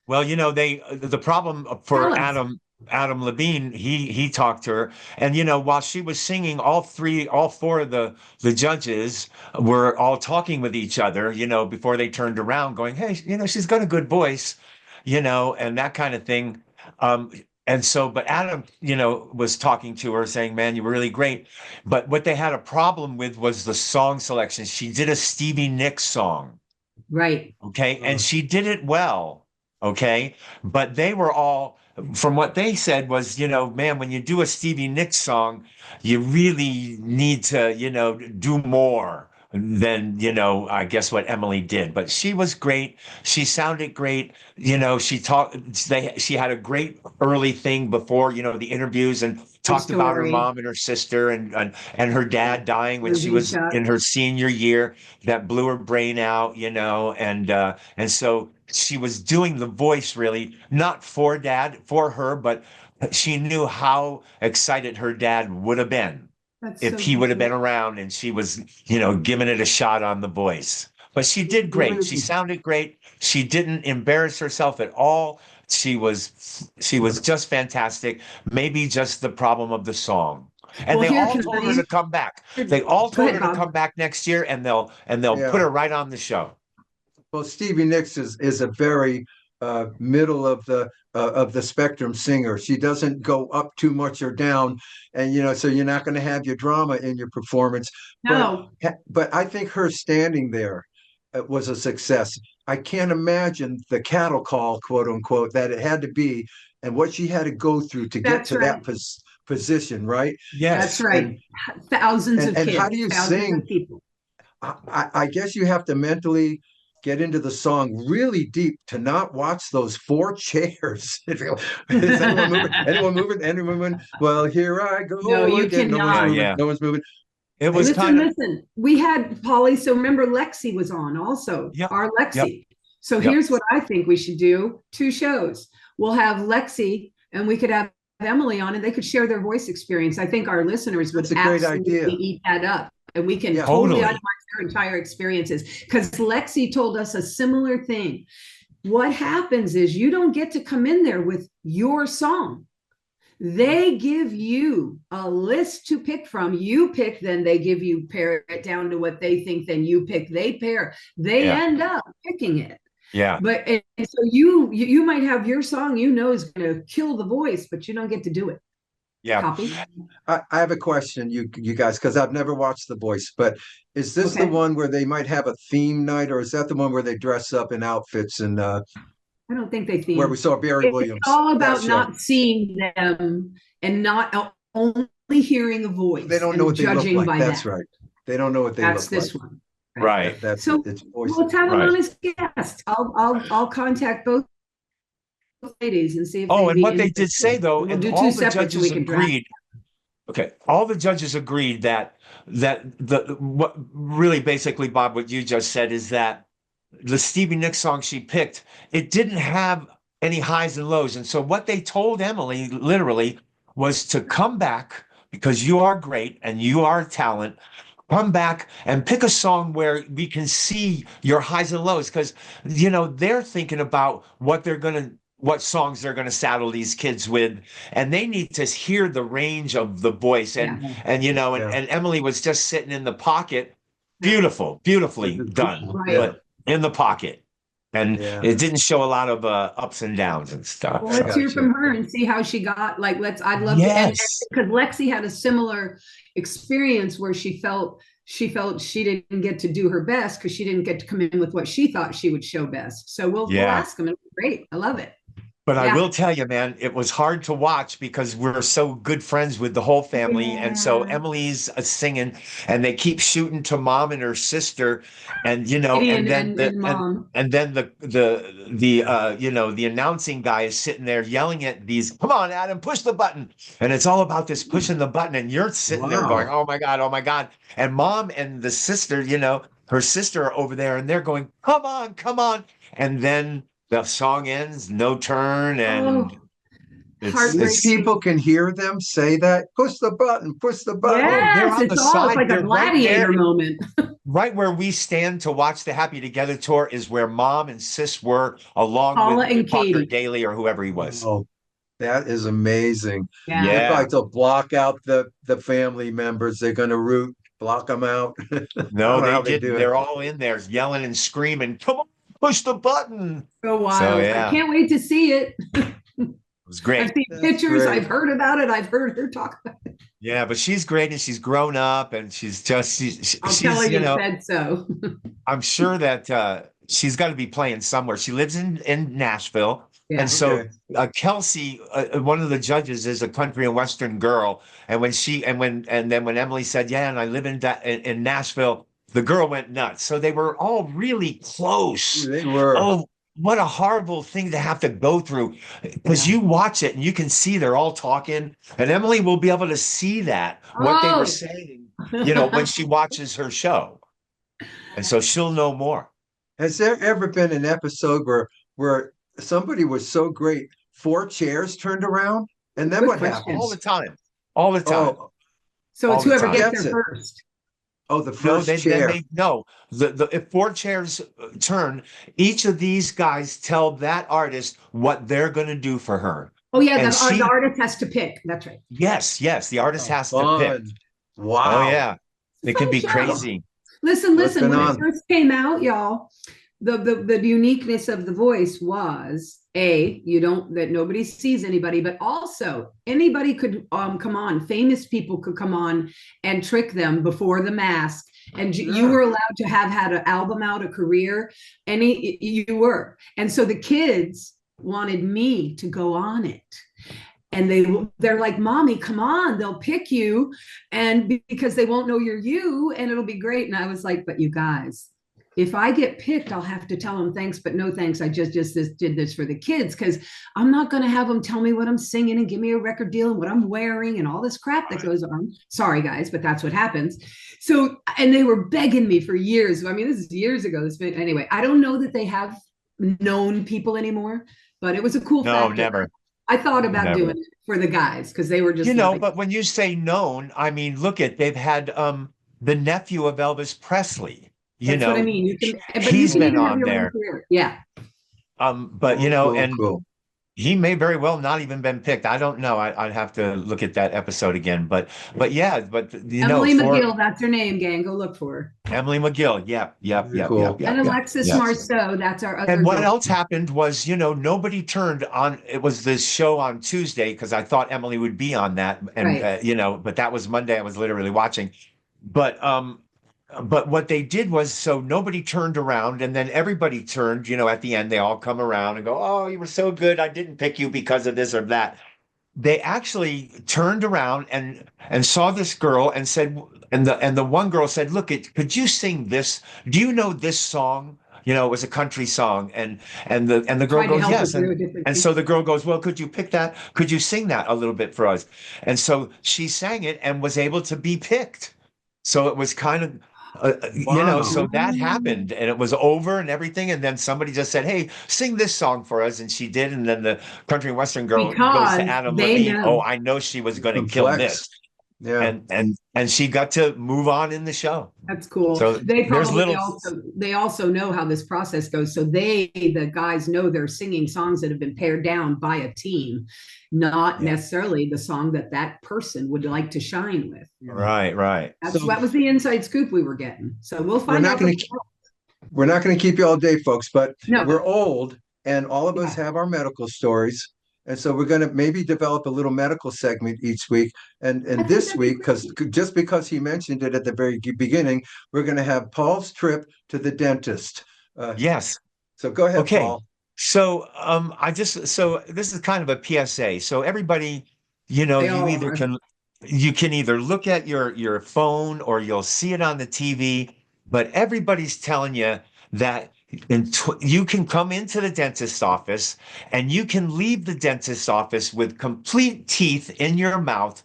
Speaker 3: Well, the problem
Speaker 2: tell
Speaker 3: for
Speaker 2: us.
Speaker 3: Adam Levine, he talked to her, and while she was singing, all four of the judges were all talking with each other, before they turned around, going, "Hey, she's got a good voice," and that kind of thing. Um, and so, but Adam, was talking to her, saying, "Man, you were really great." But what they had a problem with was the song selection. She did a Stevie Nicks song.
Speaker 2: Right.
Speaker 3: Okay. And
Speaker 1: Uh,
Speaker 3: she did it well. Okay. But they were all, from what they said was, man, when you do a Stevie Nicks song, you really need to, do more than, I guess what Emily did. But she was great. She sounded great. She had a great early thing before, the interviews and
Speaker 2: Good
Speaker 3: talked about her
Speaker 2: story.
Speaker 3: mom and her sister and her dad dying when she
Speaker 2: Lizzie
Speaker 3: was
Speaker 2: Chuck.
Speaker 3: in her senior year that blew her brain out, and so she was doing the voice really not for her, but she knew how excited her dad would have been
Speaker 2: That's
Speaker 3: if
Speaker 2: so
Speaker 3: he would have
Speaker 2: great.
Speaker 3: been around and she was, giving it a shot on the voice. But she did
Speaker 1: even
Speaker 3: great.
Speaker 1: if
Speaker 3: She
Speaker 1: you
Speaker 3: sounded great. She didn't embarrass herself at all. She was just fantastic. Maybe just the problem of the song. And
Speaker 2: Well,
Speaker 3: they
Speaker 2: here
Speaker 3: all
Speaker 2: can
Speaker 3: told her
Speaker 2: I.
Speaker 3: to come back. They all
Speaker 2: Go
Speaker 3: told
Speaker 2: ahead,
Speaker 3: her to
Speaker 2: Bob.
Speaker 3: come back next year, and they'll put
Speaker 1: yeah.
Speaker 3: her right on the show.
Speaker 1: Well, Stevie Nicks is a very middle of the spectrum singer. She doesn't go up too much or down, and so you're not going to have your drama in your performance. But
Speaker 2: No,
Speaker 1: but I think her standing there was a success. I can't imagine the cattle call, quote unquote, that it had to be, and what she had to go through to get
Speaker 2: that's
Speaker 1: to that
Speaker 2: right.
Speaker 1: position, right?
Speaker 2: That's
Speaker 3: Yes.
Speaker 1: And
Speaker 2: right. Thousands of
Speaker 1: and how
Speaker 2: kids,
Speaker 1: do you
Speaker 2: thousands
Speaker 1: sing?
Speaker 2: of people.
Speaker 1: I guess you have to mentally get into the song really deep to not watch those four chairs. Is anyone moving? Anyone moving? Anyone moving? Well, here I
Speaker 2: No,
Speaker 1: go
Speaker 2: you
Speaker 1: again. No one's
Speaker 3: Yeah,
Speaker 2: cannot.
Speaker 1: moving.
Speaker 3: yeah.
Speaker 1: No one's moving.
Speaker 3: It was
Speaker 1: Hey,
Speaker 3: kind
Speaker 2: Listen,
Speaker 3: of,
Speaker 2: listen. We had Polly. So remember, Lexi was on also,
Speaker 3: yep,
Speaker 2: our
Speaker 3: yep,
Speaker 2: Lexi. So
Speaker 3: yep.
Speaker 2: here's what I think we should do: two shows. We'll have Lexi, and we could have Emily on, and they could share their voice experience. I think our listeners
Speaker 1: that's
Speaker 2: would
Speaker 1: a great
Speaker 2: absolutely
Speaker 1: idea.
Speaker 2: eat that up, and we can
Speaker 1: Yeah.
Speaker 2: totally itemize
Speaker 3: Totally.
Speaker 2: their entire experiences. Because Lexi told us a similar thing. What happens is you don't get to come in there with your song. They give you a list to pick from. You pick, then they give you, pare it down to what they think, then you pick, they pair. They
Speaker 3: Yeah,
Speaker 2: end up picking it.
Speaker 3: yeah,
Speaker 2: But and so you might have your song is going to kill the voice, but you don't get to do it.
Speaker 3: yeah.
Speaker 2: Copy.
Speaker 1: I have a question, you guys, because I've never watched The Voice, but is this the
Speaker 2: Okay.
Speaker 1: one where they might have a theme night, or is that the one where they dress up in outfits and
Speaker 2: I don't think they
Speaker 1: where we
Speaker 2: theme.
Speaker 1: saw Barry
Speaker 2: It's
Speaker 1: Williams?
Speaker 2: all
Speaker 1: That
Speaker 2: about
Speaker 1: show.
Speaker 2: not seeing them and not only hearing a
Speaker 1: They
Speaker 2: voice
Speaker 1: don't know
Speaker 2: and
Speaker 1: what they look
Speaker 2: judging
Speaker 1: like.
Speaker 2: by
Speaker 1: That's
Speaker 2: that.
Speaker 1: right. They don't know what they
Speaker 2: That's
Speaker 1: look like.
Speaker 2: this one. Right.
Speaker 3: Right,
Speaker 1: That's it.
Speaker 2: So
Speaker 1: It's voice.
Speaker 2: let's have him
Speaker 3: right.
Speaker 2: on as guest. I'll contact both ladies and see if
Speaker 3: Oh,
Speaker 2: they'd
Speaker 3: and
Speaker 2: be
Speaker 3: what they did say
Speaker 2: interested.
Speaker 3: though,
Speaker 2: We'll
Speaker 3: and
Speaker 2: do two
Speaker 3: all the
Speaker 2: separate so we
Speaker 3: judges
Speaker 2: can draft.
Speaker 3: agreed. Okay, all the judges agreed that the what really basically, Bob, what you just said is that the Stevie Nicks song she picked, it didn't have any highs and lows. And so what they told Emily literally was to come back because you are great and you are a talent, come back and pick a song where we can see your highs and lows, because they're thinking about what songs they're gonna saddle these kids with, and they need to hear the range of the voice. And
Speaker 2: Yeah.
Speaker 3: and Emily was just sitting in the pocket, beautifully done,
Speaker 2: Right.
Speaker 3: but in the pocket. And
Speaker 1: Yeah.
Speaker 3: it didn't show a lot of ups and downs and stuff.
Speaker 2: Well, let's hear from her and see how she got. Like, I'd love to, and because Lexi had a similar experience where she felt she didn't get to do her best because she didn't get to come in with what she thought she would show best. So we'll ask them. It's great. I love it.
Speaker 3: But I will tell you, man, it was hard to watch because we're so good friends with the whole family. And so Emily's singing and they keep shooting to mom and her sister. And, and then the announcing guy is sitting there yelling at these, come on, Adam, push the button. And it's all about this pushing the button. And you're sitting there going, oh my God, oh my God. And mom and the sister, her sister are over there and they're going, come on, come on. And then the song ends, no turn, and
Speaker 1: it's people can hear them say that. Push the button, push the button.
Speaker 2: Yes, it's like a gladiator moment.
Speaker 3: Right where we stand to watch the Happy Together tour is where mom and sis were, along
Speaker 2: Paula
Speaker 3: with
Speaker 2: and
Speaker 3: Parker
Speaker 2: Katie
Speaker 3: Daly or whoever he was.
Speaker 1: Oh, that is amazing.
Speaker 2: Yeah.
Speaker 1: They're probably to block out the family members. They're going to block them out.
Speaker 3: No, they didn't. They're all in there yelling and screaming, come on, push the button.
Speaker 2: So wild. So, I can't wait to see it.
Speaker 3: It was great.
Speaker 2: I've seen pictures. Great. I've heard about it. I've heard her talk about it.
Speaker 3: Yeah, but she's great and she's grown up and she's just,
Speaker 2: I'll tell her you said so.
Speaker 3: I'm sure that she's got to be playing somewhere. She lives in Nashville. Yeah, and so Kelsey, one of the judges, is a country and western girl. And when when Emily said, yeah, and I live in Nashville, the girl went nuts. So they were all really close.
Speaker 1: They were.
Speaker 3: Oh, what a horrible thing to have to go through, because you watch it and you can see they're all talking, and Emily will be able to see that what they were saying, when she watches her show. And so she'll know more.
Speaker 1: Has there ever been an episode where somebody was so great, 4 chairs turned around? And then what happens?
Speaker 3: All the time. All the time.
Speaker 2: Oh. So it's whoever gets there first.
Speaker 1: Oh, the first chair.
Speaker 3: If 4 chairs turn, each of these guys tell that artist what they're going to do for her.
Speaker 2: Oh, yeah, the artist has to pick. That's right.
Speaker 3: Yes, the artist has to pick.
Speaker 1: Wow.
Speaker 3: Oh, yeah. It can be crazy.
Speaker 2: Listen, when it first came out, y'all, the uniqueness of The Voice was that nobody sees anybody, but also anybody could come on. Famous people could come on and trick them before the mask. And you were allowed to have had an album out, a career, you were. And so the kids wanted me to go on it. And they're like, mommy, come on, they'll pick you. And because they won't know you're you, and it'll be great. And I was like, but you guys, if I get picked, I'll have to tell them thanks, but no thanks. I just did this for the kids, because I'm not going to have them tell me what I'm singing and give me a record deal and what I'm wearing and all this crap that goes on. Sorry, guys, but that's what happens. So, and they were begging me for years. I mean, this is years ago. Anyway, I don't know that they have known people anymore, but it was a cool fact.
Speaker 3: No, never.
Speaker 2: I thought about doing it for the guys because they were just,
Speaker 3: but when you say known, I mean, they've had the nephew of Elvis Presley.
Speaker 2: That's what I mean.
Speaker 3: He's been on there.
Speaker 2: Yeah.
Speaker 1: Cool.
Speaker 3: He may very well not even been picked. I don't know. I'd have to look at that episode again. But Emily
Speaker 2: McGill, that's her name, gang. Go look for her.
Speaker 3: Emily McGill. Yep.
Speaker 2: And Alexis Marceau, that's our other.
Speaker 3: And what else happened was, nobody turned on. It was this show on Tuesday because I thought Emily would be on that, and but that was Monday. I was literally watching, but what they did was, so nobody turned around, and then everybody turned, at the end, they all come around and go, oh, you were so good. I didn't pick you because of this or that. They actually turned around and saw this girl and said, and the one girl said, look, could you sing this? Do you know this song? It was a country song. And the girl goes, yes. And so the girl goes, well, could you pick that? Could you sing that a little bit for us? And so she sang it and was able to be picked. So it was kind of, so that happened and it was over and everything. And then somebody just said, hey, sing this song for us. And she did. And then the country and western girl goes to Adam Levine. Oh, I know she was going to kill this.
Speaker 1: Yeah.
Speaker 3: And she got to move on in the show.
Speaker 2: That's cool.
Speaker 3: So
Speaker 2: They
Speaker 3: there's
Speaker 2: probably
Speaker 3: little,
Speaker 2: also know how this process goes. So the guys know they're singing songs that have been pared down by a team, not
Speaker 3: yeah,
Speaker 2: necessarily the song that that person would like to shine with.
Speaker 1: Yeah.
Speaker 3: right.
Speaker 1: So
Speaker 2: That was the inside scoop we were getting. So we'll
Speaker 1: we're
Speaker 2: find
Speaker 1: not
Speaker 2: out.
Speaker 1: going to we're not going to keep you all day, folks, but
Speaker 2: No,
Speaker 1: we're old and all of us
Speaker 2: yeah.
Speaker 1: have our medical stories. And so we're going to maybe develop a little medical segment each week.
Speaker 2: I
Speaker 1: And
Speaker 2: think
Speaker 1: this
Speaker 2: that'd be
Speaker 1: week, because
Speaker 2: great.
Speaker 1: just because he mentioned it at the very beginning, we're going to have Paul's trip to the dentist. Uh,
Speaker 3: yes.
Speaker 1: so go ahead,
Speaker 3: Okay.
Speaker 1: Paul.
Speaker 3: So so this is kind of a PSA. So everybody,
Speaker 2: They
Speaker 3: you
Speaker 2: all
Speaker 3: either
Speaker 2: are.
Speaker 3: can either look at your phone or you'll see it on the TV, but everybody's telling you that you can come into the dentist's office and you can leave the dentist's office with complete teeth in your mouth,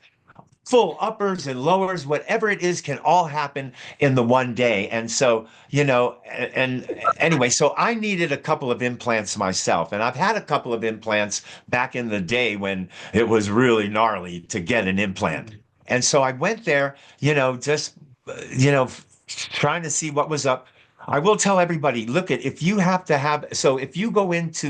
Speaker 3: full uppers and lowers, whatever it is, can all happen in the one day. And so, and anyway, so I needed a couple of implants myself. And I've had a couple of implants back in the day when it was really gnarly to get an implant. And so I went there, just, trying to see what was up. I will tell everybody, look at if you have to have, so if you go into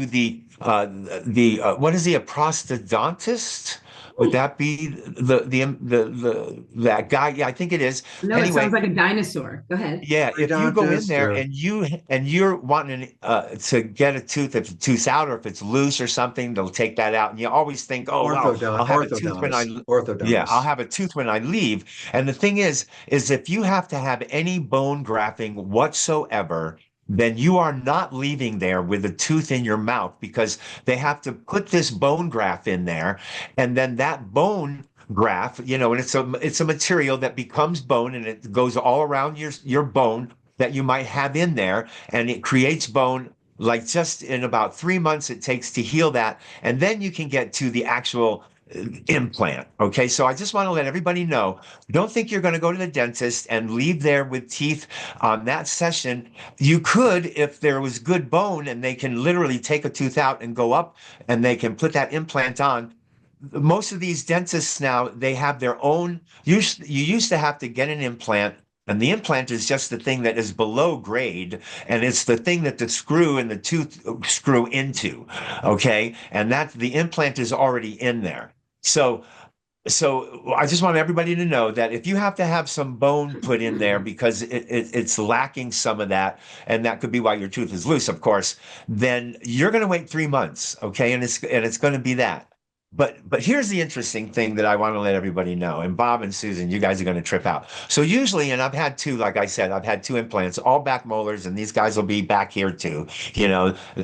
Speaker 3: what is he, a prosthodontist? Would that be that guy? Yeah, I think it is.
Speaker 2: No, it sounds
Speaker 3: Anyway,
Speaker 2: like a dinosaur. Go ahead.
Speaker 3: yeah, if you go in
Speaker 1: Orthodontist
Speaker 3: there
Speaker 1: or
Speaker 3: and you're wanting to get a tooth, if the tooth's out or if it's loose or something, they'll take that out. And you always think, oh wow, I'll have a tooth when
Speaker 1: orthodontist,
Speaker 3: I'll
Speaker 1: orthodontist.
Speaker 3: have a tooth when I leave. And the thing is if you have to have any bone grafting whatsoever, then you are not leaving there with a tooth in your mouth because they have to put this bone graft in there, and then that bone graft, and it's a material that becomes bone and it goes all around your bone that you might have in there, and it creates bone. Like just in about 3 months it takes to heal that, and then you can get to the actual implant. Okay, so I just want to let everybody know, don't think you're going to go to the dentist and leave there with teeth on that session. You could if there was good bone and they can literally take a tooth out and go up and they can put that implant on. Most of these dentists now, they have their own. You used to have to get an implant, and the implant is just the thing that is below grade, and it's the thing that the screw and the tooth screw into. Okay, and that the implant is already in there. So so I just want everybody to know that if you have to have some bone put in there because it's lacking some of that, and that could be why your tooth is loose, of course, then you're going to wait 3 months, okay? And it's going to be that. But here's the interesting thing that I want to let everybody know. And Bob and Susan, you guys are going to trip out. So usually, and I've had two, like I said, I've had two implants, all back molars, and these guys will be back here too.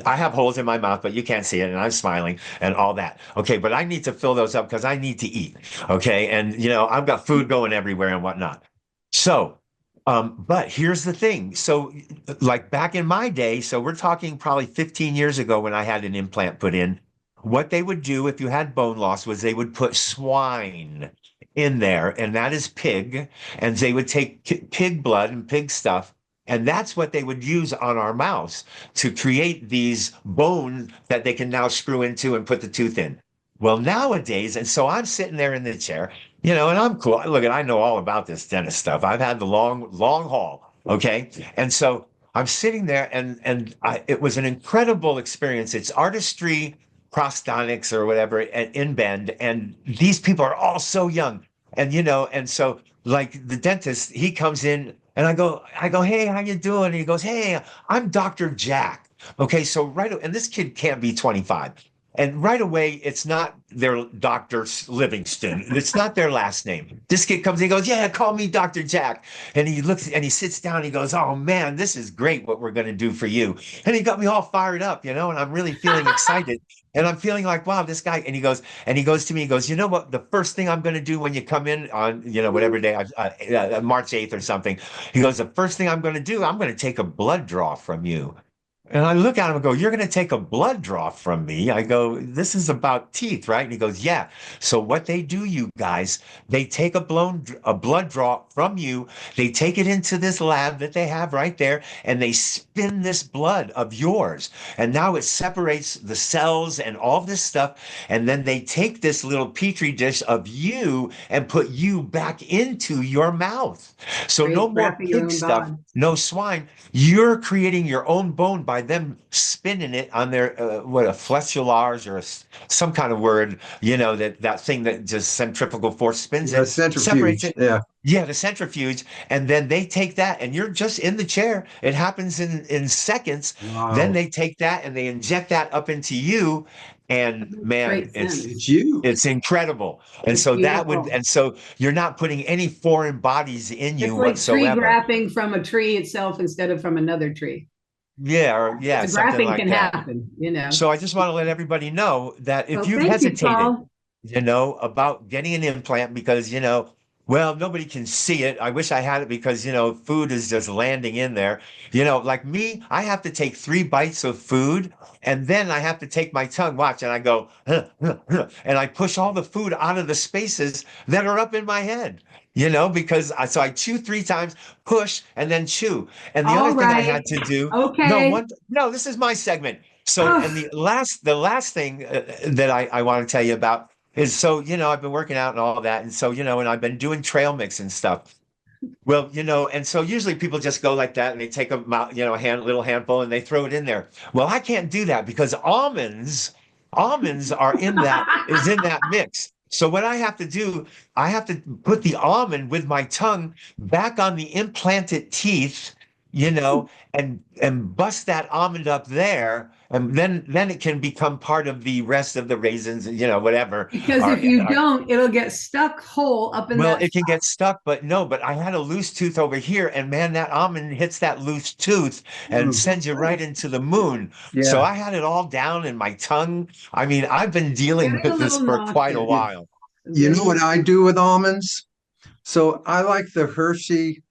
Speaker 3: I have holes in my mouth, but you can't see it, and I'm smiling and all that. Okay, but I need to fill those up because I need to eat. Okay, and I've got food going everywhere and whatnot. So, but here's the thing. So, like back in my day, so we're talking probably 15 years ago when I had an implant put in. What they would do if you had bone loss was they would put swine in there, and that is pig, and they would take pig blood and pig stuff, and that's what they would use on our mouths to create these bones that they can now screw into and put the tooth in. Well, nowadays, and so I'm sitting there in the chair, and I'm cool. Look, I know all about this dentist stuff. I've had the long, long haul. Okay. And so I'm sitting there it was an incredible experience. It's artistry, prostonics or whatever in Bend. And these people are all so young. And so like the dentist, he comes in and I go, hey, how you doing? And he goes, hey, I'm Dr. Jack. Okay. So and this kid can't be 25. And right away, it's not their Dr. Livingston. It's not their last name. This kid comes and he goes, yeah, call me Dr. Jack. And he looks and he sits down and he goes, oh man, this is great what we're going to do for you. And he got me all fired up, and I'm really feeling excited. And I'm feeling like, wow, this guy. And he goes to me, he goes, you know what? The first thing I'm going to do when you come in on, whatever day, March 8th or something, he goes, the first thing I'm going to do, I'm going to take a blood draw from you. And I look at him and go, "You're going to take a blood draw from me?" I go, "This is about teeth, right?" And he goes, "Yeah." So what they do, you guys, they take a blood draw from you. They take it into this lab that they have right there, and they spin this blood of yours. And now it separates the cells and all this stuff. And then they take this little petri dish of you and put you back into your mouth. So no
Speaker 2: Great,
Speaker 3: more
Speaker 2: wrapping your
Speaker 3: pig
Speaker 2: own
Speaker 3: stuff,
Speaker 2: bod.
Speaker 3: no swine. You're creating your own bone by them spinning it on their what a flexulars or some kind of word, that thing that just centrifugal force spins
Speaker 1: Yeah,
Speaker 3: it, separates
Speaker 1: centrifuge.
Speaker 3: it.
Speaker 1: Yeah.
Speaker 3: Yeah, the centrifuge, and then they take that, and you're just in the chair. It happens in seconds. Then
Speaker 1: Wow.
Speaker 3: they take that and they inject that up into you,
Speaker 2: That
Speaker 3: and
Speaker 2: makes
Speaker 3: man,
Speaker 2: great
Speaker 3: it's
Speaker 1: It's
Speaker 2: sense.
Speaker 1: you.
Speaker 3: it's incredible. And
Speaker 2: It's
Speaker 3: so
Speaker 2: beautiful.
Speaker 3: you're not putting any foreign bodies in you
Speaker 2: It's like tree
Speaker 3: whatsoever.
Speaker 2: grapping from a tree itself instead of from another tree.
Speaker 3: Yeah, or yeah,
Speaker 2: The
Speaker 3: something
Speaker 2: graphing
Speaker 3: like
Speaker 2: can
Speaker 3: that.
Speaker 2: happen, you know.
Speaker 3: So I just want to let everybody know that if
Speaker 2: Well,
Speaker 3: you've
Speaker 2: thank you,
Speaker 3: hesitated,
Speaker 2: Paul.
Speaker 3: about getting an implant because, well, nobody can see it. I wish I had it because, food is just landing in there. Like me, I have to take 3 bites of food and then I have to take my tongue, watch, and I go, "Huh, huh, huh," and I push all the food out of the spaces that are up in my head. Because so I chew 3 times, push, and then chew. And the other
Speaker 2: All
Speaker 3: thing I had
Speaker 2: right.
Speaker 3: to do,
Speaker 2: Okay.
Speaker 3: no, this is my segment. So, and
Speaker 2: Oh,
Speaker 3: the last thing that I want to tell you about is so, I've been working out and all that. And so, and I've been doing trail mix and stuff. Well, and so usually people just go like that and they take a little handful and they throw it in there. Well, I can't do that because almonds is in that mix. So what I have to do, I have to put the almond with my tongue back on the implanted teeth, and bust that almond up there, and then it can become part of the rest of the raisins, whatever.
Speaker 2: because
Speaker 3: Are,
Speaker 2: if you don't, it'll get stuck whole up in
Speaker 3: well,
Speaker 2: that.
Speaker 3: it can get stuck, but no, but I had a loose tooth over here, and man, that almond hits that loose tooth and
Speaker 1: Mm,
Speaker 3: sends you right into the moon. So
Speaker 1: yeah.
Speaker 3: I had it all down in my tongue. I mean, I've been dealing
Speaker 2: Getting a
Speaker 3: with this
Speaker 2: little
Speaker 3: for quite a
Speaker 2: nauseous.
Speaker 1: You,
Speaker 3: while.
Speaker 1: you know what I do with almonds? So I like the Hershey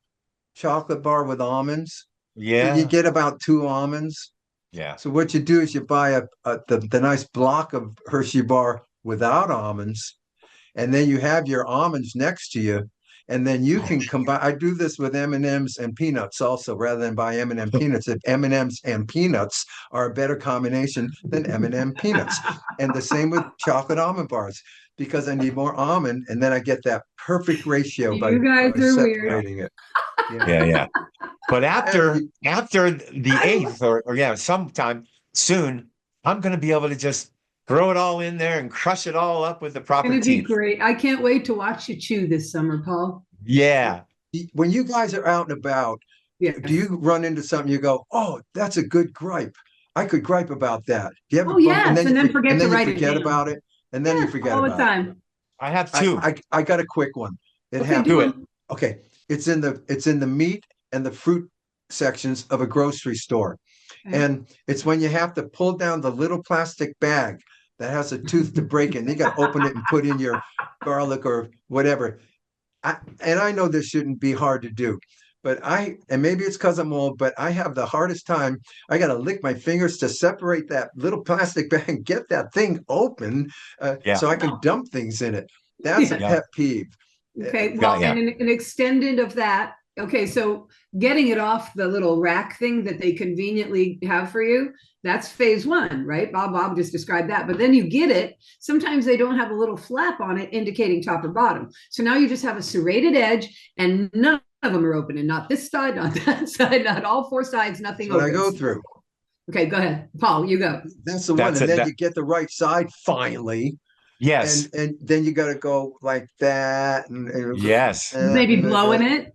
Speaker 1: chocolate bar with almonds. You
Speaker 3: Yeah,
Speaker 1: get about 2 almonds.
Speaker 3: yeah.
Speaker 1: So what you do is you buy the nice block of Hershey bar without almonds, and then you have your almonds next to you, and then you can combine. I do this with M&Ms and peanuts also, rather than buy M&M peanuts. If M&Ms and peanuts are a better combination than M&M peanuts, and the same with chocolate almond bars, because I need more almond, and then I get that perfect ratio
Speaker 2: You
Speaker 1: by
Speaker 2: guys are weird.
Speaker 3: Yeah,
Speaker 1: separating it. Yeah.
Speaker 3: yeah, yeah. But after
Speaker 1: You
Speaker 3: after the
Speaker 2: I
Speaker 3: eighth, or yeah, sometime soon, I'm gonna be able to just throw it all in there and crush it all up with the proper
Speaker 2: Gonna be
Speaker 3: teeth.
Speaker 2: great. I can't wait to watch you chew this summer, Paul.
Speaker 3: Yeah.
Speaker 1: when you guys are out and about, do
Speaker 2: Yes.
Speaker 1: you run into something you go, "Oh, that's a good gripe. I could gripe about that." Do you ever
Speaker 2: Oh
Speaker 1: bump
Speaker 2: yes, and then forget
Speaker 1: and
Speaker 2: to
Speaker 1: then you
Speaker 2: write it
Speaker 1: forget
Speaker 2: down.
Speaker 1: about it, and then you
Speaker 2: Yes,
Speaker 1: forget
Speaker 2: all the
Speaker 1: about it.
Speaker 2: time.
Speaker 3: I have
Speaker 1: I
Speaker 3: two.
Speaker 1: I, I got a quick one. It
Speaker 2: Okay, do
Speaker 3: Do
Speaker 1: happened.
Speaker 3: it.
Speaker 2: them.
Speaker 1: Okay, it's in the meat and the fruit sections of a grocery store,
Speaker 2: Okay.
Speaker 1: and it's when you have to pull down the little plastic bag that has a tooth to break it, and you got to open it and put in your garlic or whatever. And I know this shouldn't be hard to do, but and maybe it's because I'm old, but I have the hardest time. I got to lick my fingers to separate that little plastic bag and get that thing open,
Speaker 3: Yeah.
Speaker 1: so I can dump things in it. That's a
Speaker 2: Yeah.
Speaker 3: Yeah.
Speaker 1: pet peeve.
Speaker 2: Okay,
Speaker 3: Yeah.
Speaker 2: well,
Speaker 3: Yeah.
Speaker 2: and an extended of that. Okay, so getting it off the little rack thing that they conveniently have for you, that's phase one, right? Bob just described that. But then you get it. Sometimes they don't have a little flap on it indicating top or bottom. So now you just have a serrated edge and none of them are open, and not this side, not that side, not all 4 sides, nothing
Speaker 1: That's what I go
Speaker 2: opens.
Speaker 1: through.
Speaker 2: Okay, go ahead. Paul, you go.
Speaker 1: That's the one.
Speaker 3: That's
Speaker 1: And
Speaker 3: it.
Speaker 1: then you get the right side finally,
Speaker 3: Yes.
Speaker 1: and then you got to go like that,
Speaker 3: Yes.
Speaker 2: Maybe blowing it.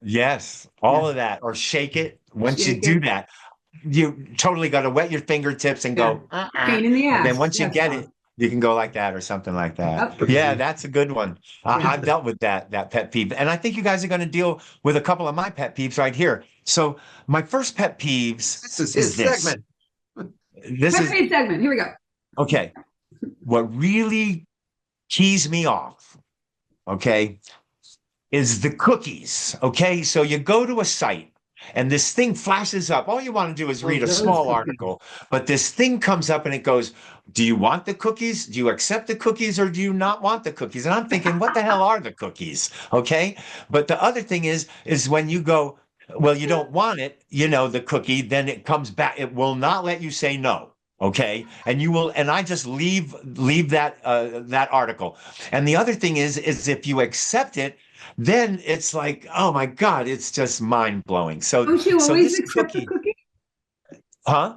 Speaker 3: Yes. All
Speaker 2: Yeah.
Speaker 3: of that. Or shake it. Once you
Speaker 2: Shake
Speaker 3: do
Speaker 2: it.
Speaker 3: that, you totally got to wet your fingertips and
Speaker 2: Yeah.
Speaker 3: go,
Speaker 2: Pain in the
Speaker 3: and then
Speaker 2: ass.
Speaker 3: once you
Speaker 2: Yes,
Speaker 3: get it,
Speaker 2: Bob.
Speaker 3: you can go like that or something like that.
Speaker 2: Yep.
Speaker 3: Yeah, that's a good one.
Speaker 2: Yeah.
Speaker 3: I've dealt with that pet peeve. And I think you guys are going to deal with a couple of my pet peeves right here. So my first pet peeves
Speaker 1: This is
Speaker 3: is
Speaker 1: his
Speaker 3: this.
Speaker 1: segment.
Speaker 3: This
Speaker 2: Pet
Speaker 3: is
Speaker 2: peeve segment. Here we go.
Speaker 3: okay. What really keys me off, okay, is the cookies. Okay. So you go to a site and this thing flashes up. All you want to do is read a
Speaker 2: those
Speaker 3: small
Speaker 2: cookies.
Speaker 3: article, but this thing comes up and it goes, do you want the cookies? Do you accept the cookies or do you not want the cookies? And I'm thinking, what the hell are the cookies? Okay. But the other thing is when you go, well, you don't want it, the cookie, then it comes back. It will not let you say no. Okay. And you will, and I just leave that article. And the other thing is if you accept it, then it's like, oh my God, it's just mind blowing.
Speaker 2: Don't you
Speaker 3: So
Speaker 2: always
Speaker 3: this
Speaker 2: accept the cookie?
Speaker 3: huh?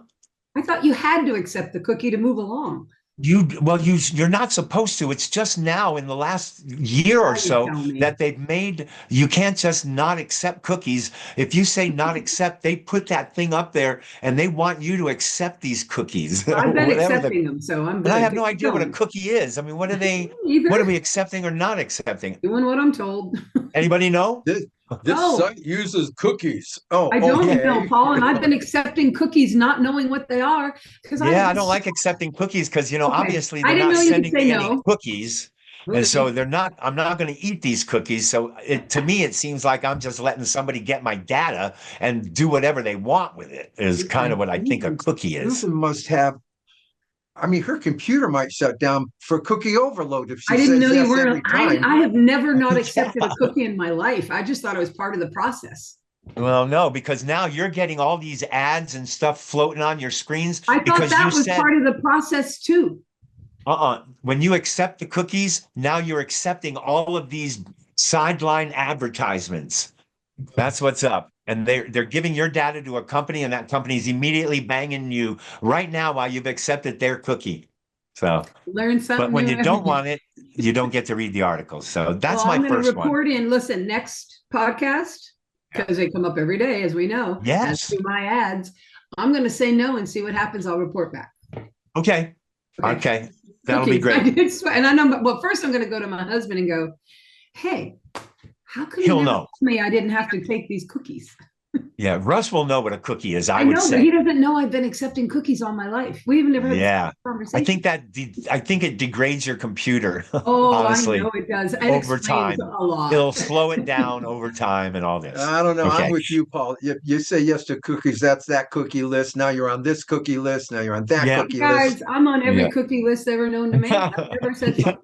Speaker 2: I thought you had to accept the cookie to move along.
Speaker 3: You're not supposed to. It's just now in the last year or so that they've made, you can't just not accept cookies. If you say not accept, they put that thing up there and they want you to accept these cookies.
Speaker 2: Well, I've been accepting them, so I'm good.
Speaker 3: And I have no idea what a cookie is. I mean, what are we accepting or not accepting?
Speaker 2: Doing what I'm told.
Speaker 3: Anybody know?
Speaker 1: This site uses cookies. Oh,
Speaker 2: I don't know, Paul, and I've been accepting cookies not knowing what they are.
Speaker 3: I don't like accepting cookies because, obviously they're not sending me any cookies. And so I'm not going to eat these cookies. So to me, it seems like I'm just letting somebody get my data and do whatever they want with it is kind of what I think a cookie is.
Speaker 1: Susan must have, I mean, her computer might shut down for cookie overload if she
Speaker 2: I didn't
Speaker 1: says
Speaker 2: know
Speaker 1: yes
Speaker 2: you weren't.
Speaker 1: every time.
Speaker 2: I have never not accepted a cookie in my life. I just thought it was part of the process.
Speaker 3: Well, no, because now you're getting all these ads and stuff floating on your screens.
Speaker 2: I thought that was part of the process too.
Speaker 3: When you accept the cookies, now you're accepting all of these sideline advertisements. That's what's up. And they're giving your data to a company, and that company's immediately banging you right now while you've accepted their cookie. So
Speaker 2: learn something.
Speaker 3: But when you don't want it, you don't get to read the articles. So that's my first one.
Speaker 2: I'm going to report in. Listen, next podcast, because they come up every day, as we know.
Speaker 3: Yes.
Speaker 2: As to my ads, I'm going to say no and see what happens. I'll report back.
Speaker 3: Okay. That'll be great.
Speaker 2: And I know, well, first I'm going to go to my husband and go, hey, how come you never told me I didn't have to take these cookies?
Speaker 3: Yeah, Russ will know what a cookie is.
Speaker 2: I
Speaker 3: would
Speaker 2: know,
Speaker 3: say.
Speaker 2: But he doesn't know I've been accepting cookies all my life. We even never had a conversation.
Speaker 3: I think it degrades your computer.
Speaker 2: Oh,
Speaker 3: honestly,
Speaker 2: I know it does.
Speaker 3: Over time,
Speaker 2: a lot.
Speaker 3: It'll slow it down over time and all this.
Speaker 1: I don't know. Okay. I'm with you, Paul. You say yes to cookies. That's that cookie list. Now you're on this cookie list. Now you're on that cookie list.
Speaker 2: I'm on every cookie list ever known to man. I've never said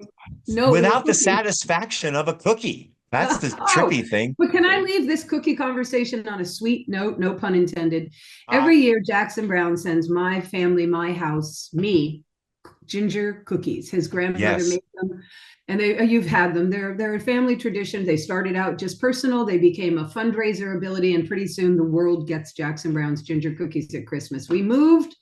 Speaker 2: no
Speaker 3: without the satisfaction of a cookie. That's the tricky thing.
Speaker 2: But can I leave this cookie conversation on a sweet note? No pun intended. Every year, Jackson Browne sends my family, my house, me, ginger cookies. His grandmother made them. And you've had them. They're a family tradition. They started out just personal. They became a fundraiser ability. And pretty soon the world gets Jackson Browne's ginger cookies at Christmas. We moved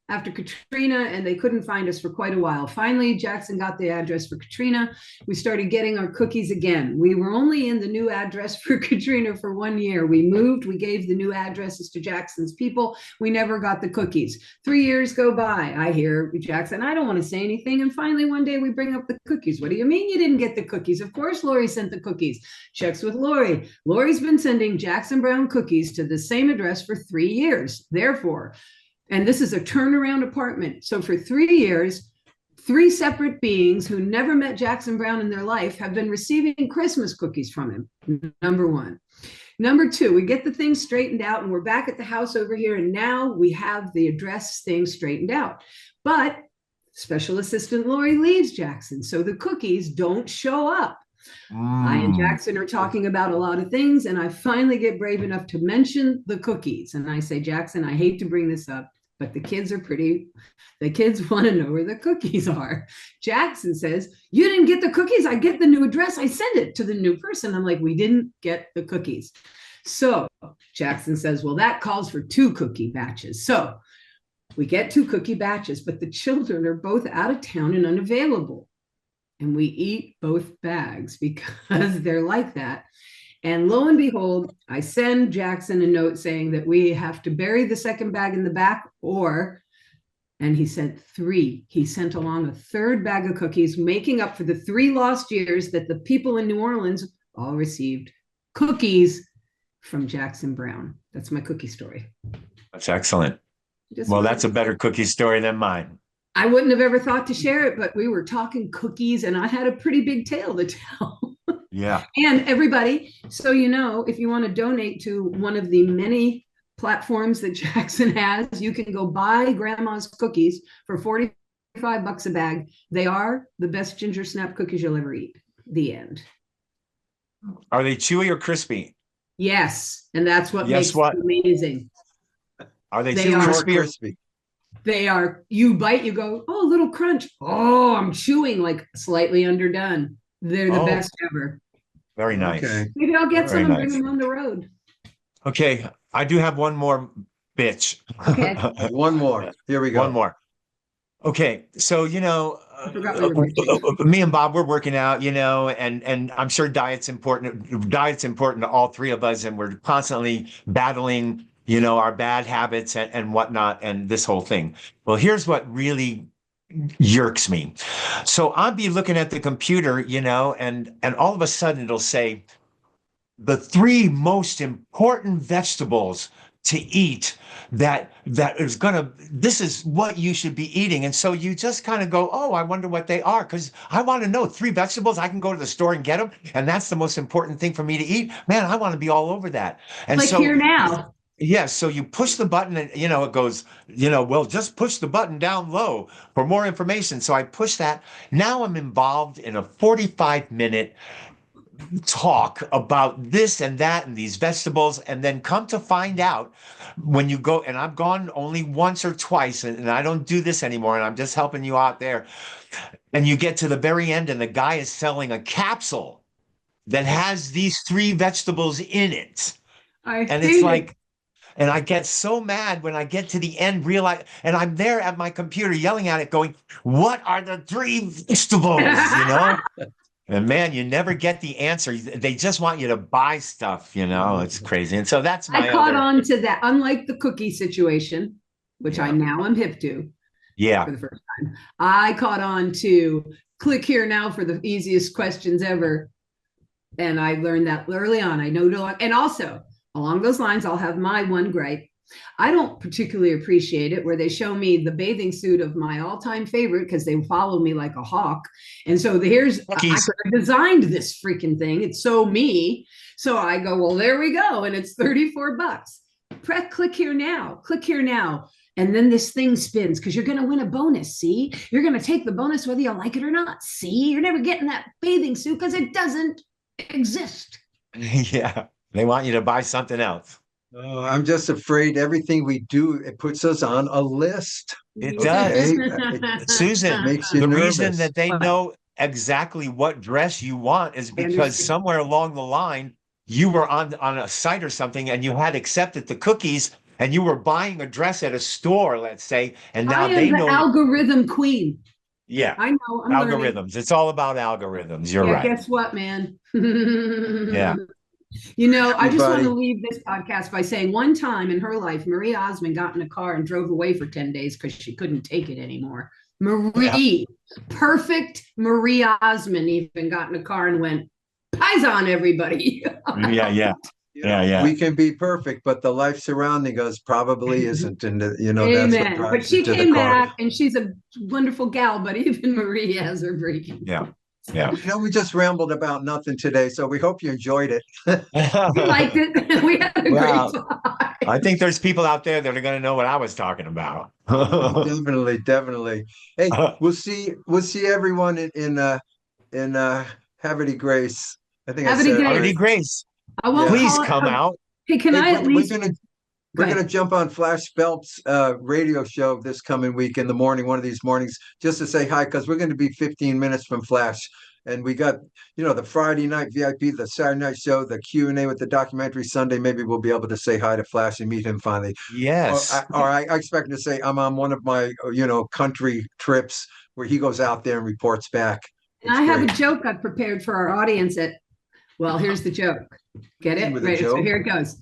Speaker 2: after Katrina, and they couldn't find us for quite a while. Finally, Jackson got the address for Katrina. We started getting our cookies again. We were only in the new address for Katrina for 1 year. We moved, we gave the new addresses to Jackson's people. We never got the cookies. 3 years go by. I hear Jackson, I don't want to say anything. And finally, one day we bring up the cookies. What do you mean you didn't get the cookies? Of course, Lori sent the cookies. Checks with Lori. Lori's been sending Jackson Browne cookies to the same address for 3 years. Therefore, and this is a turnaround apartment. So for 3 years, 3 separate beings who never met Jackson Browne in their life have been receiving Christmas cookies from him, number one. Number two, we get the thing straightened out and we're back at the house over here. And now we have the address thing straightened out. But Special Assistant Lori leaves Jackson. So the cookies don't show up. I and Jackson are talking about a lot of things. And I finally get brave enough to mention the cookies. And I say, Jackson, I hate to bring this up, but the kids want to know where the cookies are. Jackson says, you didn't get the cookies. I get the new address. I send it to the new person. I'm like, we didn't get the cookies. So Jackson says, well, that calls for 2 cookie batches. So we get 2 cookie batches, but the children are both out of town and unavailable. And we eat both bags because they're like that. And lo and behold, I send Jackson a note saying that we have to bury the second bag in the back, and he sent 3. He sent along a 3rd bag of cookies, making up for the 3 lost years that the people in New Orleans all received cookies from Jackson Browne. That's my cookie story.
Speaker 3: That's excellent. Well, that's a better cookie story than mine.
Speaker 2: I wouldn't have ever thought to share it, but we were talking cookies and I had a pretty big tale to tell.
Speaker 3: Yeah.
Speaker 2: And everybody, so you know, if you want to donate to one of the many platforms that Jackson has, you can go buy grandma's cookies for $45 a bag. They are the best ginger snap cookies you'll ever eat. The end.
Speaker 3: Are they chewy or crispy?
Speaker 2: Yes, and that's what
Speaker 3: Yes,
Speaker 2: makes
Speaker 3: what?
Speaker 2: them amazing.
Speaker 3: Are they
Speaker 2: They
Speaker 3: chewy
Speaker 2: are
Speaker 3: or
Speaker 1: Crispy.
Speaker 3: crispy?
Speaker 2: They are, you bite, you go, oh, a little crunch. Oh, I'm chewing like slightly underdone. They're the
Speaker 3: Oh,
Speaker 2: best ever.
Speaker 3: very nice.
Speaker 1: Okay.
Speaker 2: Maybe I'll get
Speaker 3: Very
Speaker 2: some and bring
Speaker 3: nice.
Speaker 2: them on the road.
Speaker 3: Okay, I do have one more bitch.
Speaker 2: Okay.
Speaker 1: One more. Here we
Speaker 3: One
Speaker 1: go.
Speaker 3: more. Okay, so
Speaker 2: I forgot we were bitching.
Speaker 3: me and Bob, we're working out, and I'm sure diet's important. Diet's important to all three of us, and we're constantly battling, our bad habits and whatnot, and this whole thing. Well, here's what really yerks me. So I'll be looking at the computer, and all of a sudden it'll say the three most important vegetables to eat this is what you should be eating. And so you just kind of go, oh, I wonder what they are, because I want to know. Three vegetables, I can go to the store and get them, and that's the most important thing for me to eat. Man, I want to be all over that. And
Speaker 2: Click
Speaker 3: so
Speaker 2: here now.
Speaker 3: yeah, so you push the button and it goes, well, just push the button down low for more information. So I push that. Now I'm involved in a 45-minute talk about this and that and these vegetables, and then come to find out, when you go, and I've gone only once or twice, and I don't do this anymore, and I'm just helping you out there, and you get to the very end and the guy is selling a capsule that has these three vegetables in it,
Speaker 2: I
Speaker 3: and
Speaker 2: hate
Speaker 3: it's
Speaker 2: it.
Speaker 3: like, and I get so mad when I get to the end, realize, and I'm there at my computer yelling at it, going, what are the three vegetables? And man, you never get the answer. They just want you to buy stuff, it's crazy. And so that's
Speaker 2: I
Speaker 3: my
Speaker 2: caught
Speaker 3: other.
Speaker 2: on to that. Unlike the cookie situation, which I
Speaker 3: Yeah.
Speaker 2: now am hip to
Speaker 3: Yeah.
Speaker 2: for the first time, I caught on to click here now for the easiest questions ever. And I learned that early on. I know and also along those lines, I'll have my one gripe. I don't particularly appreciate it where they show me the bathing suit of my all-time favorite, because they follow me like a hawk. And so I could have designed this freaking thing. It's so me. So I go, well, there we go. And it's $34. Click here now. Click here now. And then this thing spins, because you're going to win a bonus. See, you're going to take the bonus whether you like it or not. See, you're never getting that bathing suit because it doesn't exist.
Speaker 3: Yeah. They want you to buy something else.
Speaker 1: Oh, I'm just afraid everything we do, it puts us on a list.
Speaker 3: It
Speaker 1: Okay?
Speaker 3: does. Susan,
Speaker 1: Makes you
Speaker 3: the
Speaker 1: nervous.
Speaker 3: reason that they know exactly what dress you want is because somewhere along the line, you were on a site or something and you had accepted the cookies and you were buying a dress at a store, let's say, and now they know.
Speaker 2: Algorithm queen.
Speaker 3: Yeah.
Speaker 2: I know. I'm
Speaker 3: algorithms.
Speaker 2: learning.
Speaker 3: It's all about algorithms. You're right.
Speaker 2: Guess what, man?
Speaker 3: Yeah.
Speaker 2: I just want to leave this podcast by saying one time in her life, Marie Osmond got in a car and drove away for 10 days because she couldn't take it anymore. Perfect Marie Osmond even got in a car and went, pies on everybody.
Speaker 3: Yeah.
Speaker 1: We can be perfect, but the life surrounding us probably isn't. And that's
Speaker 2: Amen.
Speaker 1: what
Speaker 2: But she came back and she's a wonderful gal, but even Marie has her breaking.
Speaker 3: Yeah. Yeah.
Speaker 1: We just rambled about nothing today, so we hope you enjoyed it.
Speaker 2: We liked it. We had a great time.
Speaker 3: I think there's people out there that are going to know what I was talking about.
Speaker 1: Definitely. Hey, we'll see everyone in Havity Grace. I think
Speaker 3: Havity Grace. Please come out.
Speaker 2: Hey, at least?
Speaker 1: We're gonna jump on Flash Phelps' radio show this coming week in the morning, one of these mornings, just to say hi, because we're going to be 15 minutes from Flash, and we got the Friday night VIP, the Saturday night show, the Q&A with the documentary Sunday. Maybe we'll be able to say hi to Flash and meet him finally.
Speaker 3: Yes.
Speaker 1: Or I expect him to say I'm on one of my country trips where he goes out there and reports back.
Speaker 2: And I have a joke I've prepared for our audience. Here's the joke. Get it? Right. So here it goes.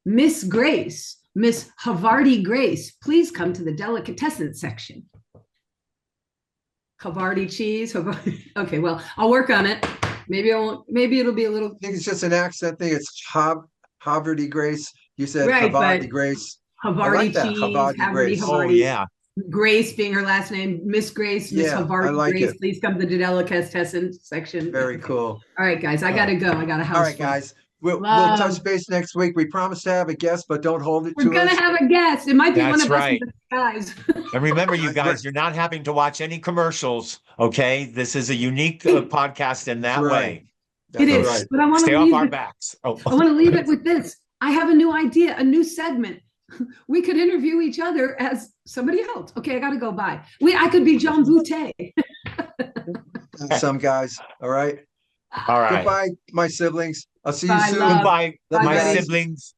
Speaker 2: Miss Havarti Grace, please come to the delicatessen section. Havarti cheese. Okay, well, I'll work on it. Maybe I won't. Maybe it'll be a little.
Speaker 1: I think it's just an accent thing. It's Havarti Grace. You said
Speaker 2: right,
Speaker 1: Havarti Grace.
Speaker 2: Havarti cheese.
Speaker 1: Havarti Grace.
Speaker 3: Oh yeah.
Speaker 2: Grace being her last name, Miss Grace, Miss
Speaker 1: Yeah, I
Speaker 2: Havarti
Speaker 1: like
Speaker 2: Grace.
Speaker 1: it.
Speaker 2: Please come to the delicatessen section.
Speaker 1: Very
Speaker 2: Okay.
Speaker 1: cool.
Speaker 2: All right, guys, I
Speaker 1: All
Speaker 2: gotta
Speaker 1: right.
Speaker 2: go. I got a
Speaker 1: All
Speaker 2: house
Speaker 1: right,
Speaker 2: full.
Speaker 1: guys. We'll touch
Speaker 2: Love.
Speaker 1: base next week. We promise to have a guest, but don't hold it
Speaker 2: We're
Speaker 1: to
Speaker 2: gonna
Speaker 1: us.
Speaker 2: have a guest. It might be one
Speaker 3: That's
Speaker 2: of us in
Speaker 3: right.
Speaker 2: disguise.
Speaker 3: And remember, you
Speaker 1: Right,
Speaker 3: guys, you're not having to watch any commercials. Okay. This is a unique podcast in
Speaker 1: that's
Speaker 3: that
Speaker 1: right.
Speaker 3: way.
Speaker 2: It
Speaker 1: That's
Speaker 3: So
Speaker 2: is,
Speaker 1: right.
Speaker 2: but I want
Speaker 3: stay
Speaker 2: to
Speaker 3: off
Speaker 2: leave
Speaker 3: our
Speaker 2: it.
Speaker 3: backs. Oh,
Speaker 2: I want to leave it with this. I have a new idea, a new segment. We could interview each other as somebody else. Okay, I gotta go. Bye. I could be John Boutte.
Speaker 1: Some guys. All right.
Speaker 3: all right.
Speaker 1: Goodbye, my siblings. I'll see you
Speaker 2: Bye,
Speaker 1: soon.
Speaker 2: love.
Speaker 3: Goodbye,
Speaker 1: Love
Speaker 2: Bye,
Speaker 1: you
Speaker 3: my
Speaker 1: guys.
Speaker 2: buddy.
Speaker 3: siblings.